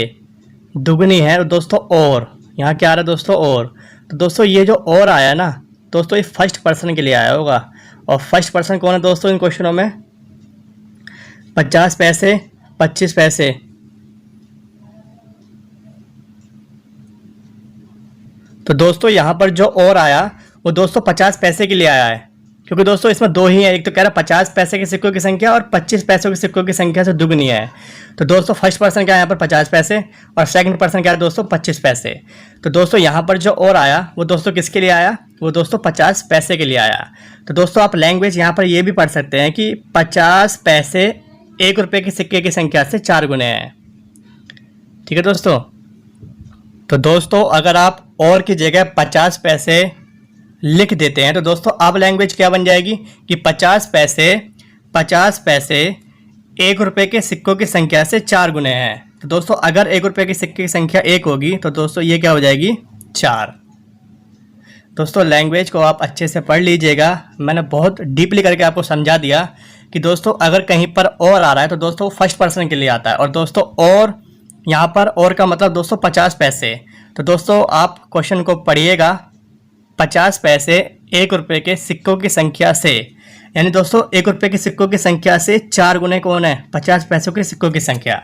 दुगनी है। और दोस्तों और यहाँ क्या आ रहा है दोस्तों, और, तो दोस्तों ये जो और आया ना दोस्तों, ये फर्स्ट पर्सन के लिए आया होगा, और फर्स्ट पर्सन कौन है दोस्तों इन क्वेश्चनों में, 50 पैसे 25 पैसे, तो दोस्तों यहाँ पर जो और आया वो दोस्तों 50 पैसे के लिए आया है, क्योंकि दोस्तों इसमें 2 ही है, एक तो कह रहा है 50 पैसे के सिक्कों की संख्या और 25 पैसों के सिक्कों की संख्या से दुगनी है। तो दोस्तों फर्स्ट पर्सन क्या है यहाँ पर 50 पैसे, और सेकंड पर्सन क्या है दोस्तों 25 पैसे। तो दोस्तों यहाँ पर जो और आया वो दोस्तों किसके लिए आया, वो दोस्तों 50 पैसे के लिए आया। तो दोस्तों आप लैंग्वेज यहाँ पर ये भी पढ़ सकते हैं कि 50 पैसे 1 रुपये के सिक्के की संख्या से 4 गुने हैं। ठीक है दोस्तों, तो दोस्तों अगर आप और की जगह 50 पैसे लिख देते हैं, तो दोस्तों अब लैंग्वेज क्या बन जाएगी कि 50 पैसे 1 रुपये के सिक्कों की संख्या से 4 गुने हैं। तो दोस्तों अगर 1 रुपये के सिक्के की संख्या 1 होगी, तो दोस्तों ये क्या हो जाएगी 4। दोस्तों लैंग्वेज को आप अच्छे से पढ़ लीजिएगा, मैंने बहुत डीपली करके आपको समझा दिया कि दोस्तों अगर कहीं पर और आ रहा है तो दोस्तों फर्स्ट पर्सन के लिए आता है, और दोस्तों और यहाँ पर और का मतलब दोस्तों 50 पैसे। तो दोस्तों आप क्वेश्चन को पढ़िएगा, 50 पैसे 1 रुपये के सिक्कों की संख्या से, यानी दोस्तों 1 रुपये के सिक्कों की संख्या से 4 गुने कौन है, 50 पैसों के सिक्कों की संख्या।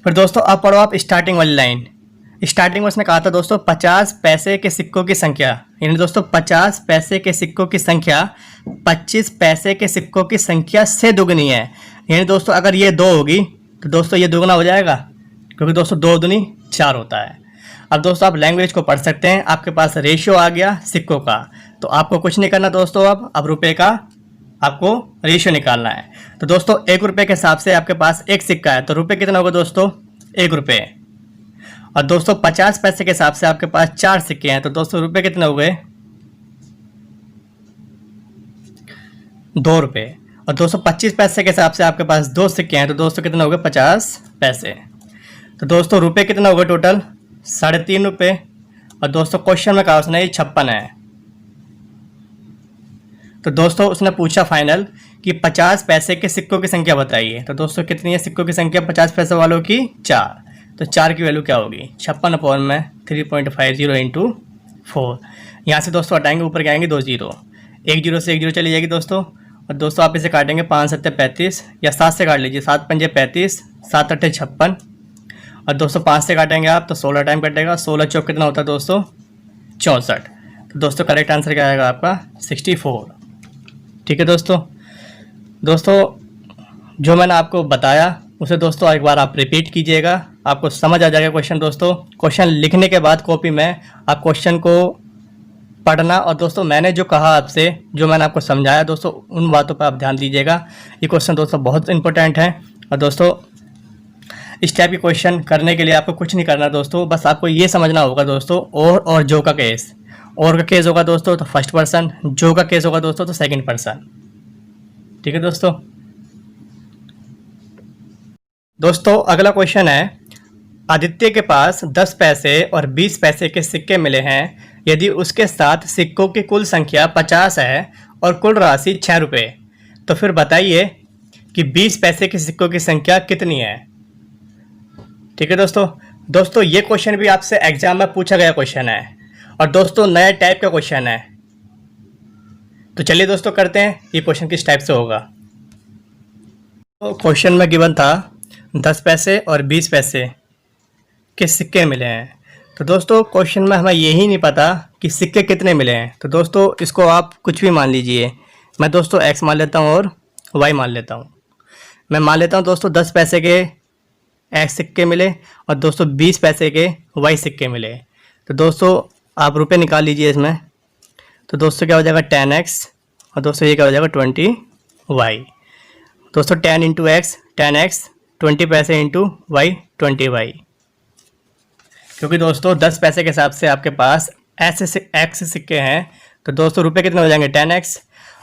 फिर दोस्तों अब पढ़ो आप स्टार्टिंग वाली लाइन। स्टार्टिंग में उसने कहा था दोस्तों 50 पैसे के सिक्कों की संख्या, यानी दोस्तों 50 पैसे के सिक्कों की संख्या 25 पैसे के सिक्कों की संख्या से दुगनी है। यानी दोस्तों अगर ये 2 होगी तो दोस्तों ये दुगना हो जाएगा, क्योंकि दोस्तों 2 दूनी 4 होता है। अब दोस्तों आप लैंग्वेज को पढ़ सकते हैं, आपके पास रेशियो आ गया सिक्कों का, तो आपको कुछ नहीं करना दोस्तों, अब रुपए का आपको रेशियो निकालना है। तो दोस्तों 1 रुपये के हिसाब से आपके पास एक सिक्का है, तो रुपये कितना होगा दोस्तों 1 रुपये। और दोस्तों 50 पैसे के हिसाब से आपके पास 4 सिक्के हैं, तो दोस्तों रुपये कितने हो गए 2 रुपये। और दोस्तों 25 पैसे के हिसाब से आपके पास 2 सिक्के हैं, तो दोस्तों कितने हो गए 50 पैसे। तो दोस्तों रुपये कितना हो गए टोटल 3.5 रुपये। और दोस्तों क्वेश्चन में कहा उसने ये 56 है। तो दोस्तों उसने पूछा फाइनल कि 50 पैसे के सिक्कों की संख्या बताइए। तो दोस्तों कितनी है सिक्कों की संख्या 50 पैसे वालों की 4। तो 4 की वैल्यू क्या होगी, 56 अपॉन में 3.50 इंटू 4। यहाँ से दोस्तों हटाएंगे, ऊपर क्या आएंगे 2 जीरो, 1 जीरो से 1 जीरो चली जाएगी दोस्तों। और दोस्तों आप इसे काटेंगे 5 सत्ते 35, या 7 से काट लीजिए, 7 पंजे 35, 7 अट्ठे 56। और दोस्तों 5 से काटेंगे आप तो 16 टाइम कटेगा, 16 चौक कितना होता है दोस्तों 64। तो दोस्तों करेक्ट आंसर क्या आएगा आपका 64। ठीक है दोस्तों जो मैंने आपको बताया उसे दोस्तों एक बार आप रिपीट कीजिएगा, आपको समझ आ जाएगा क्वेश्चन। दोस्तों क्वेश्चन लिखने के बाद कॉपी में आप क्वेश्चन को पढ़ना, और दोस्तों मैंने जो कहा आपसे, जो मैंने आपको समझाया दोस्तों, उन बातों पर आप ध्यान दीजिएगा। ये क्वेश्चन दोस्तों बहुत इंपॉर्टेंट है। और दोस्तों इस टाइप के क्वेश्चन करने के लिए आपको कुछ नहीं करना दोस्तों, बस आपको ये समझना होगा दोस्तों और जो का केस, और का केस होगा दोस्तों तो फर्स्ट पर्सन, जो का केस होगा दोस्तों तो सेकंड पर्सन। ठीक है दोस्तों अगला क्वेश्चन है, आदित्य के पास 10 पैसे और 20 पैसे के सिक्के मिले हैं। यदि उसके साथ सिक्कों की कुल संख्या 50 है और कुल राशि 6 रुपये, तो फिर बताइए कि 20 पैसे के सिक्कों की संख्या कितनी है। ठीक है दोस्तों ये क्वेश्चन भी आपसे एग्जाम में पूछा गया क्वेश्चन है, और दोस्तों नया टाइप का क्वेश्चन है। तो चलिए दोस्तों करते हैं ये क्वेश्चन किस टाइप से होगा। तो क्वेश्चन में गिवन था 10 पैसे और 20 पैसे के सिक्के मिले हैं। तो दोस्तों क्वेश्चन में हमें यही नहीं पता कि सिक्के कितने मिले हैं। तो दोस्तों इसको आप कुछ भी मान लीजिए, मैं दोस्तों x मान लेता हूँ और y मान लेता हूँ। मैं मान लेता हूँ दोस्तों 10 पैसे के x सिक्के मिले और दोस्तों 20 पैसे के y सिक्के मिले। तो दोस्तों आप रुपए निकाल लीजिए इसमें। तो दोस्तों क्या हो जाएगा 10x, और दोस्तों ये क्या हो जाएगा 20y। दोस्तों 10 इंटू एक्स 10x, 20 पैसे इंटू वाई 20y। क्योंकि दोस्तों 10 पैसे के हिसाब से आपके पास ऐसे एक्स सिक्के हैं, तो दोस्तों रुपए कितने हो जाएंगे 10x,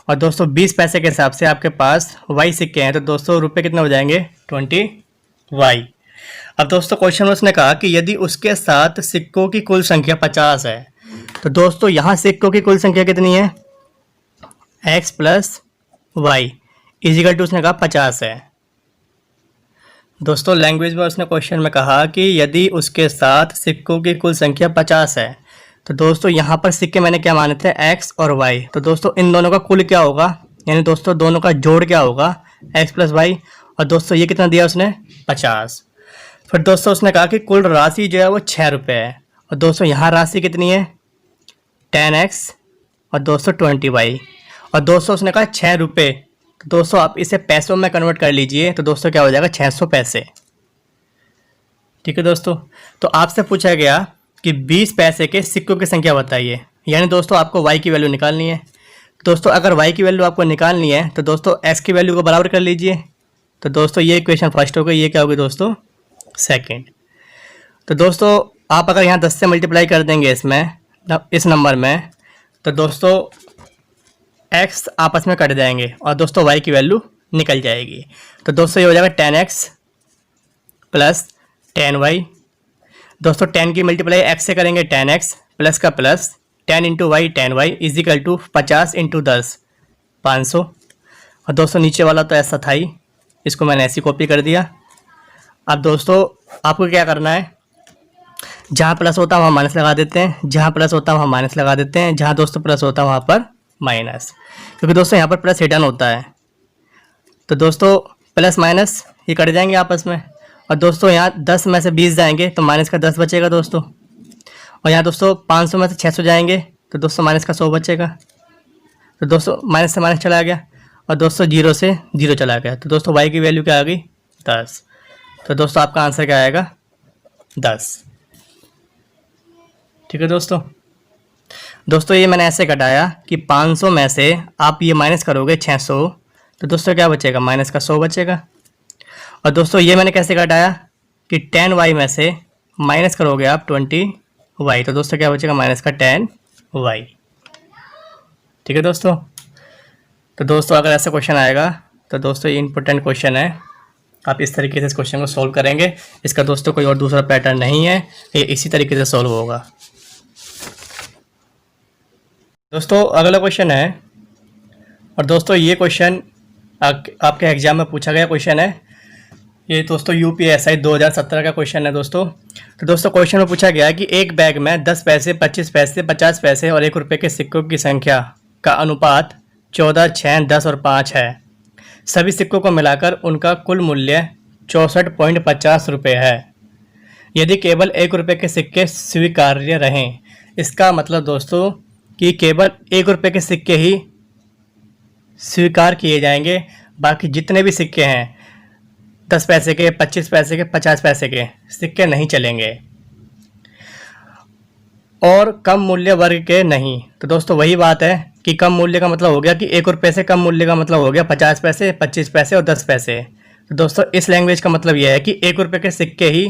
और दोस्तों 20 पैसे के हिसाब से आपके पास y सिक्के हैं, तो दोस्तों रुपए कितने हो जाएंगे 20y। अब दोस्तों क्वेश्चन में उसने कहा कि यदि उसके साथ सिक्कों की कुल संख्या 50 है, तो दोस्तों यहाँ सिक्कों की कुल संख्या कितनी है x plus y equal to उसने कहा 50 है। दोस्तों लैंग्वेज में उसने क्वेश्चन में कहा कि यदि उसके साथ सिक्कों की कुल संख्या 50 है, तो दोस्तों यहाँ पर सिक्के मैंने क्या माने थे x और y। तो दोस्तों इन दोनों का कुल क्या होगा, यानी दोस्तों दोनों का जोड़ क्या होगा x प्लस वाई। और दोस्तों ये कितना दिया उसने 50। फिर दोस्तों उसने कहा कि कुल राशि जो है वो 6 रुपये है, और दोस्तों यहाँ राशि कितनी है 10x और दोस्तों 20y। और दोस्तों उसने कहा 6 रुपये, तो दोस्तों आप इसे पैसों में कन्वर्ट कर लीजिए, तो दोस्तों क्या हो जाएगा 600 पैसे। ठीक है दोस्तों, तो आपसे पूछा गया कि 20 पैसे के सिक्कों की संख्या बताइए, यानी दोस्तों आपको y की वैल्यू निकालनी है। दोस्तों अगर y की वैल्यू आपको निकालनी है तो दोस्तों x की वैल्यू को बराबर कर लीजिए। तो दोस्तों ये इक्वेशन फर्स्ट हो गई, ये क्या होगी दोस्तों सेकंड। तो दोस्तों आप अगर यहाँ 10 से मल्टीप्लाई कर देंगे इस नंबर में, तो दोस्तों x आपस में कट जाएंगे और दोस्तों y की वैल्यू निकल जाएगी। तो दोस्तों ये हो जाएगा 10x प्लस 10y। दोस्तों 10 की मल्टीप्लाई x से करेंगे 10x प्लस का plus 10 into y 10y equal to 50 into 10 500। और दोस्तों नीचे वाला तो ऐसा था ही, इसको मैंने ऐसी कॉपी कर दिया। अब दोस्तों आपको क्या करना है, जहाँ प्लस होता है वहाँ माइनस लगा देते हैं, जहाँ प्लस होता है वहाँ माइनस लगा देते हैं, जहाँ दोस्तों प्लस होता है वहाँ पर माइनस, क्योंकि दोस्तों यहाँ पर प्लस हिडन होता है। तो दोस्तों प्लस माइनस ये कट जाएंगे आपस में, और दोस्तों यहाँ 10 में से 20 जाएंगे तो माइनस का 10 बचेगा दोस्तों। और यहाँ दोस्तों 500 में से 600 जाएंगे तो दोस्तों माइनस का 100 बचेगा। तो दोस्तों माइनस से माइनस चला गया, और दोस्तों 0 से 0 चला गया। तो दोस्तों y की वैल्यू क्या आ गई 10। तो दोस्तों आपका आंसर क्या आएगा 10। ठीक है दोस्तों ये मैंने ऐसे घटाया कि 500 में से आप ये माइनस करोगे 600, तो दोस्तों क्या बचेगा माइनस का 100 बचेगा। और दोस्तों ये मैंने कैसे घटाया कि 10y में से माइनस करोगे आप 20y, तो दोस्तों क्या बचेगा माइनस का 10y। ठीक है तो दोस्तों अगर ऐसा क्वेश्चन आएगा तो दोस्तों ये इंपॉर्टेंट क्वेश्चन है, आप इस तरीके से इस क्वेश्चन को सॉल्व करेंगे। इसका दोस्तों कोई और दूसरा पैटर्न नहीं है, ये इसी तरीके से सॉल्व होगा। दोस्तों अगला क्वेश्चन है, और दोस्तों ये क्वेश्चन आपके एग्जाम में पूछा गया क्वेश्चन है। ये दोस्तों यूपीएसआई 2017 का क्वेश्चन है दोस्तों। तो दोस्तों क्वेश्चन में पूछा गया है कि एक बैग में 10 पैसे, 25 पैसे, 50 पैसे और 1 रुपये के सिक्कों की संख्या का अनुपात 14, 6, 10 और 5 है। सभी सिक्कों को मिलाकर उनका कुल मूल्य 64.50 रुपये है। यदि केवल 1 रुपये के सिक्के स्वीकार्य रहें, इसका मतलब दोस्तों कि केवल 1 रुपये के सिक्के ही स्वीकार किए जाएंगे, बाकी जितने भी सिक्के हैं 10 पैसे के, 25 पैसे के, 50 पैसे के सिक्के नहीं चलेंगे, और कम मूल्य वर्ग के नहीं। तो दोस्तों वही बात है कि कम मूल्य का मतलब हो गया कि 1 रुपये से कम मूल्य का मतलब हो गया 50 पैसे, 25 पैसे और 10 पैसे। तो दोस्तों इस लैंग्वेज का मतलब यह है कि 1 रुपये के सिक्के ही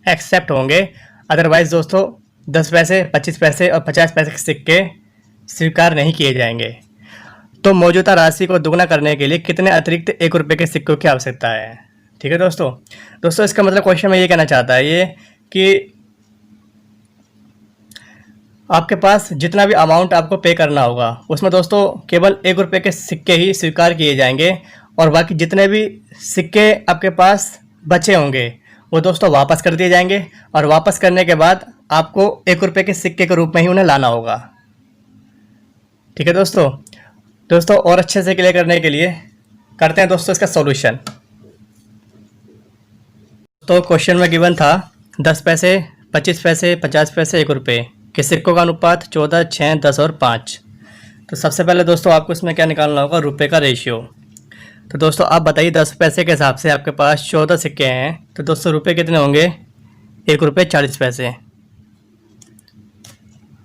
एक्सेप्ट होंगे, अदरवाइज दोस्तों 10 पैसे, 25 पैसे और 50 पैसे के सिक्के स्वीकार नहीं किए जाएंगे। तो मौजूदा राशि को दुगना करने के लिए कितने अतिरिक्त 1 रुपये के सिक्कों की आवश्यकता है? ठीक है दोस्तों इसका मतलब क्वेश्चन में ये कहना चाहता है ये कि आपके पास जितना भी अमाउंट आपको पे करना होगा उसमें दोस्तों केवल 1 रुपये के सिक्के ही स्वीकार किए जाएंगे, और बाकी जितने भी सिक्के आपके पास बचे होंगे वो दोस्तों वापस कर दिए जाएंगे, और वापस करने के बाद आपको 1 रुपये के सिक्के के रूप में ही उन्हें लाना होगा। ठीक है दोस्तों और अच्छे से क्लियर करने के लिए करते हैं दोस्तों इसका सॉल्यूशन। तो क्वेश्चन में गिवन था 10 पैसे, 25 पैसे, 50 पैसे, 1 रुपये के सिक्कों का अनुपात 14, 6, 10 और 5। तो सबसे पहले दोस्तों आपको इसमें क्या निकालना होगा? रुपये का रेशियो। तो दोस्तों आप बताइए 10 पैसे के हिसाब से आपके पास 14 सिक्के हैं, तो दोस्तों रुपये कितने होंगे? 1 रुपये 40 पैसे।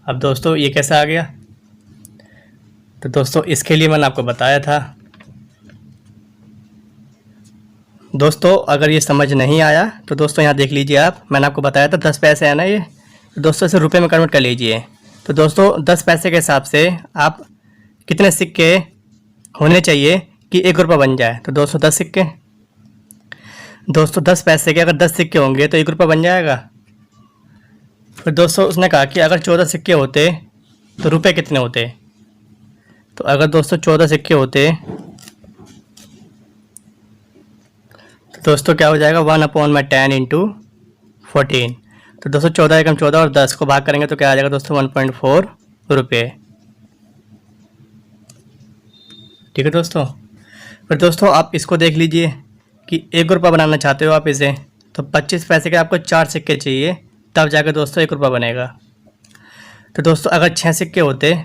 अब दोस्तों ये कैसे आ गया? तो दोस्तों इसके लिए मैंने आपको बताया था। दोस्तों अगर ये समझ नहीं आया तो दोस्तों यहाँ देख लीजिए आप, मैंने आपको बताया था 10 पैसे है ना ये, तो दोस्तों इसे रुपये में कन्वर्ट कर लीजिए। तो दोस्तों 10 पैसे के हिसाब से आप कितने सिक्के होने चाहिए कि 1 रुपये बन जाए? तो दोस्तों 10 सिक्के। दोस्तों 10 पैसे के अगर 10 सिक्के होंगे तो 1 रुपये बन जाएगा। फिर दोस्तों उसने कहा कि अगर 14 सिक्के होते तो रुपये कितने होते? तो अगर दोस्तों 14 सिक्के होते तो दोस्तों क्या हो जाएगा? 1/10 इंटू 14। तो दोस्तों 14 एकम 14 और 10 को भाग करेंगे तो क्या आ जाएगा दोस्तों? 1.4 रुपये। ठीक है दोस्तों। फिर दोस्तों आप इसको देख लीजिए कि 1 रुपये बनाना चाहते हो आप इसे, तो 25 पैसे के आपको 4 सिक्के चाहिए, तब जाकर दोस्तों 1 रुपये बनेगा। तो दोस्तों अगर 6 सिक्के होते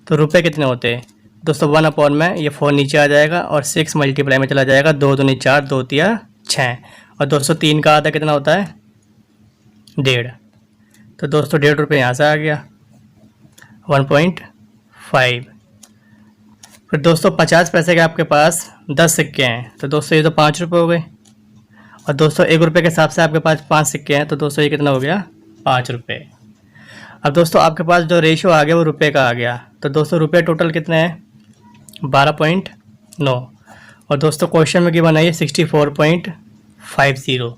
तो रुपये कितने होते? दोस्तों 1/, में ये 4 नीचे आ जाएगा और 6 मल्टीप्लाई में चला जाएगा, 2 दूनी 4, 2 तिया 6, और दोस्तों 3 का आधा कितना होता है? 1.5। तो दोस्तों 1.5 रुपये यहाँ से आ गया 1.5। फिर दोस्तों 50 पैसे के आपके पास 10 सिक्के हैं, तो दोस्तों ये तो 5 रुपये हो गए, और दोस्तों 1 रुपये के हिसाब से आपके पास 5 सिक्के हैं, तो दोस्तों ये कितना हो गया? 5 रुपये। अब दोस्तों आपके पास जो रेशियो आ गया वो रुपये का आ गया। तो दोस्तों रुपये टोटल कितने हैं? 12.9, और दोस्तों क्वेश्चन में गिवन है ये 64.50।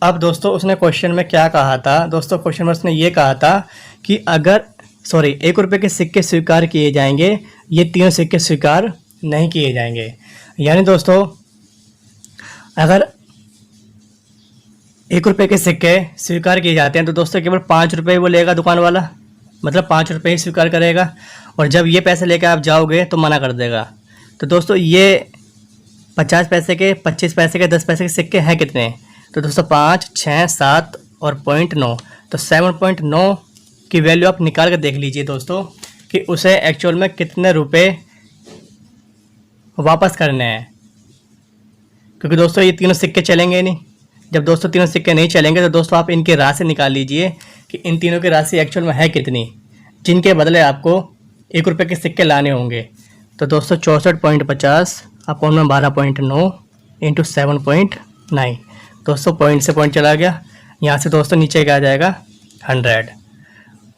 अब दोस्तों उसने क्वेश्चन में क्या कहा था? दोस्तों क्वेश्चन में उसने ये कहा था कि अगर 1 रुपये के सिक्के स्वीकार किए जाएंगे, ये 3 सिक्के स्वीकार नहीं किए जाएंगे। यानी दोस्तों अगर 1 रुपये के सिक्के स्वीकार किए जाते हैं तो दोस्तों केवल 5 रुपये वो लेगा दुकान वाला, मतलब 5 रुपये ही स्वीकार करेगा, और जब ये पैसे लेकर आप जाओगे तो मना कर देगा। तो दोस्तों ये 50 पैसे के, 25 पैसे के, 10 पैसे के सिक्के हैं कितने? तो दोस्तों 5, 6, 7 और 0.9। तो 7.9 की वैल्यू आप निकाल कर देख लीजिए दोस्तों कि उसे एक्चुअल में कितने रुपए वापस करने हैं, क्योंकि दोस्तों ये तीनों सिक्के चलेंगे नहीं। जब दोस्तों तीनों सिक्के नहीं चलेंगे तो दोस्तों आप इनकी राशि निकाल लीजिए कि इन तीनों की राशि एक्चुअल में है कितनी, जिनके बदले आपको 1 रुपये के सिक्के लाने होंगे। तो दोस्तों 64.50 अपॉन में 12.9 इंटू 7.9। दोस्तों पॉइंट से पॉइंट चला गया, यहाँ से दोस्तों नीचे क्या आ जाएगा? 100।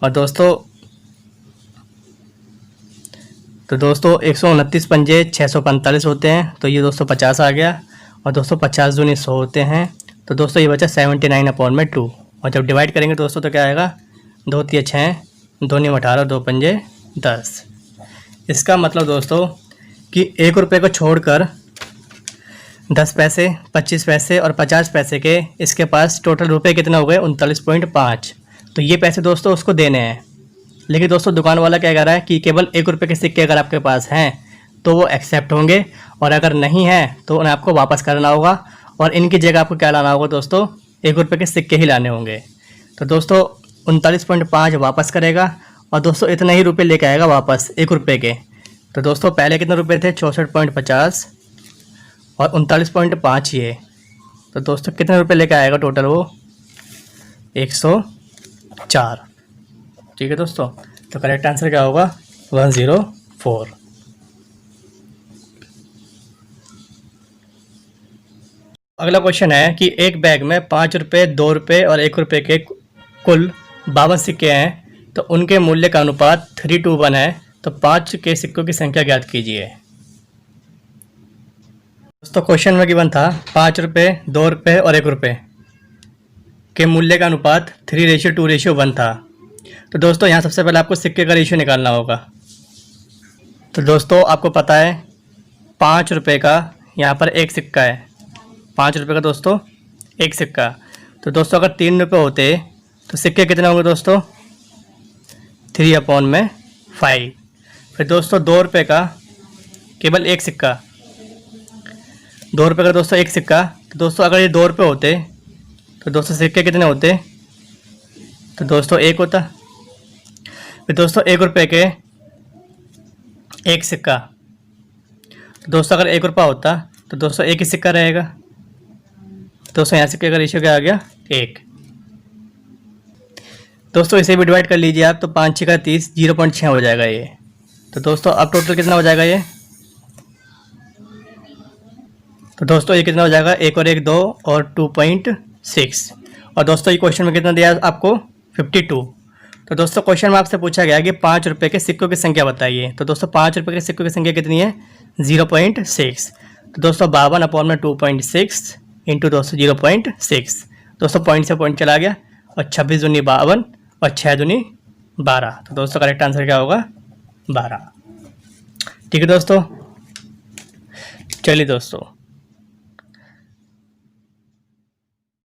और दोस्तों 129 पंजे 645 होते हैं, तो ये दोस्तों 50 आ गया, और दोस्तों 50 दूनी 100 होते हैं, तो दोस्तों ये बचा 79/2। और जब डिवाइड करेंगे दोस्तों तो क्या आएगा? 2 तिया 6, 2 नीम 18, 2 पंजे 10। इसका मतलब दोस्तों कि 1 रुपये को छोड़कर 10 पैसे, 25 पैसे और 50 पैसे के इसके पास टोटल रुपए कितने हो गए 39.5। तो ये पैसे दोस्तों उसको देने हैं। लेकिन दोस्तों दुकान वाला क्या कह रहा है कि केवल 1 रुपये के सिक्के अगर आपके पास हैं तो वो एक्सेप्ट होंगे, और अगर नहीं है तो उन्हें आपको वापस करना होगा, और इनकी जगह आपको क्या लाना होगा दोस्तों, 1 रुपये के सिक्के ही लाने होंगे। तो दोस्तों 39.5 वापस करेगा, और दोस्तों इतने ही रुपये लेके आएगा वापस 1 रुपये के। तो दोस्तों पहले कितने रुपये थे 64.50 और 39.5 ये। तो दोस्तों कितने रुपये लेके आएगा टोटल वो 104। ठीक है दोस्तों, तो करेक्ट आंसर क्या होगा 104। अगला क्वेश्चन है कि एक बैग में 5 रुपये, 2 रुपये और 1 रुपये के कुल 52 सिक्के हैं, तो उनके मूल्य का अनुपात 3:1 है। तो 5 के सिक्कों की संख्या ज्ञात कीजिए। दोस्तों क्वेश्चन में गिवन था 5 रुपये, 2 रुपये और 1 रुपये के मूल्य का अनुपात 3:2:1 था। तो दोस्तों यहाँ सबसे पहले आपको सिक्के का रेशियो निकालना होगा। तो दोस्तों आपको पता है 5 रुपये का यहाँ पर एक सिक्का है, 5 रुपये का दोस्तों एक सिक्का। तो दोस्तों अगर 3 रुपये होते तो सिक्के कितने होंगे दोस्तों 3/5। फिर दोस्तों 2 रुपये का केवल एक सिक्का, 2 रुपये का दोस्तों एक सिक्का। तो दोस्तों अगर ये 2 रुपये होते तो दोस्तों सिक्के कितने होते, तो दोस्तों एक होता। फिर दोस्तों 1 रुपये के एक सिक्का, तो दोस्तों अगर 1 रुपया होता तो दोस्तों एक ही सिक्का रहेगा। दोस्तों यहाँ सिक्के का रेशियो क्या आ गया 1। दोस्तों इसे भी डिवाइड कर लीजिए आप, तो 5 6 का 30, 0.6 हो जाएगा ये। तो दोस्तों अब टोटल कितना हो जाएगा ये, तो दोस्तों ये कितना हो जाएगा 1 और 1 2 और 2.6। और दोस्तों ये क्वेश्चन में कितना दिया आपको 52। तो दोस्तों क्वेश्चन में आपसे पूछा गया कि 5 रुपये के सिक्कों की संख्या बताइए। तो दोस्तों 5 रुपये के सिक्कों की संख्या कितनी है 0.6। तो दोस्तों 52/2.6 इंटू दोस्तों 0.6। दोस्तों पॉइंट से पॉइंट चला गया, और 26 दूनी 52 और 6 दूनी 12। तो दोस्तों करेक्ट आंसर क्या होगा 12। ठीक है दोस्तों, चलिए दोस्तों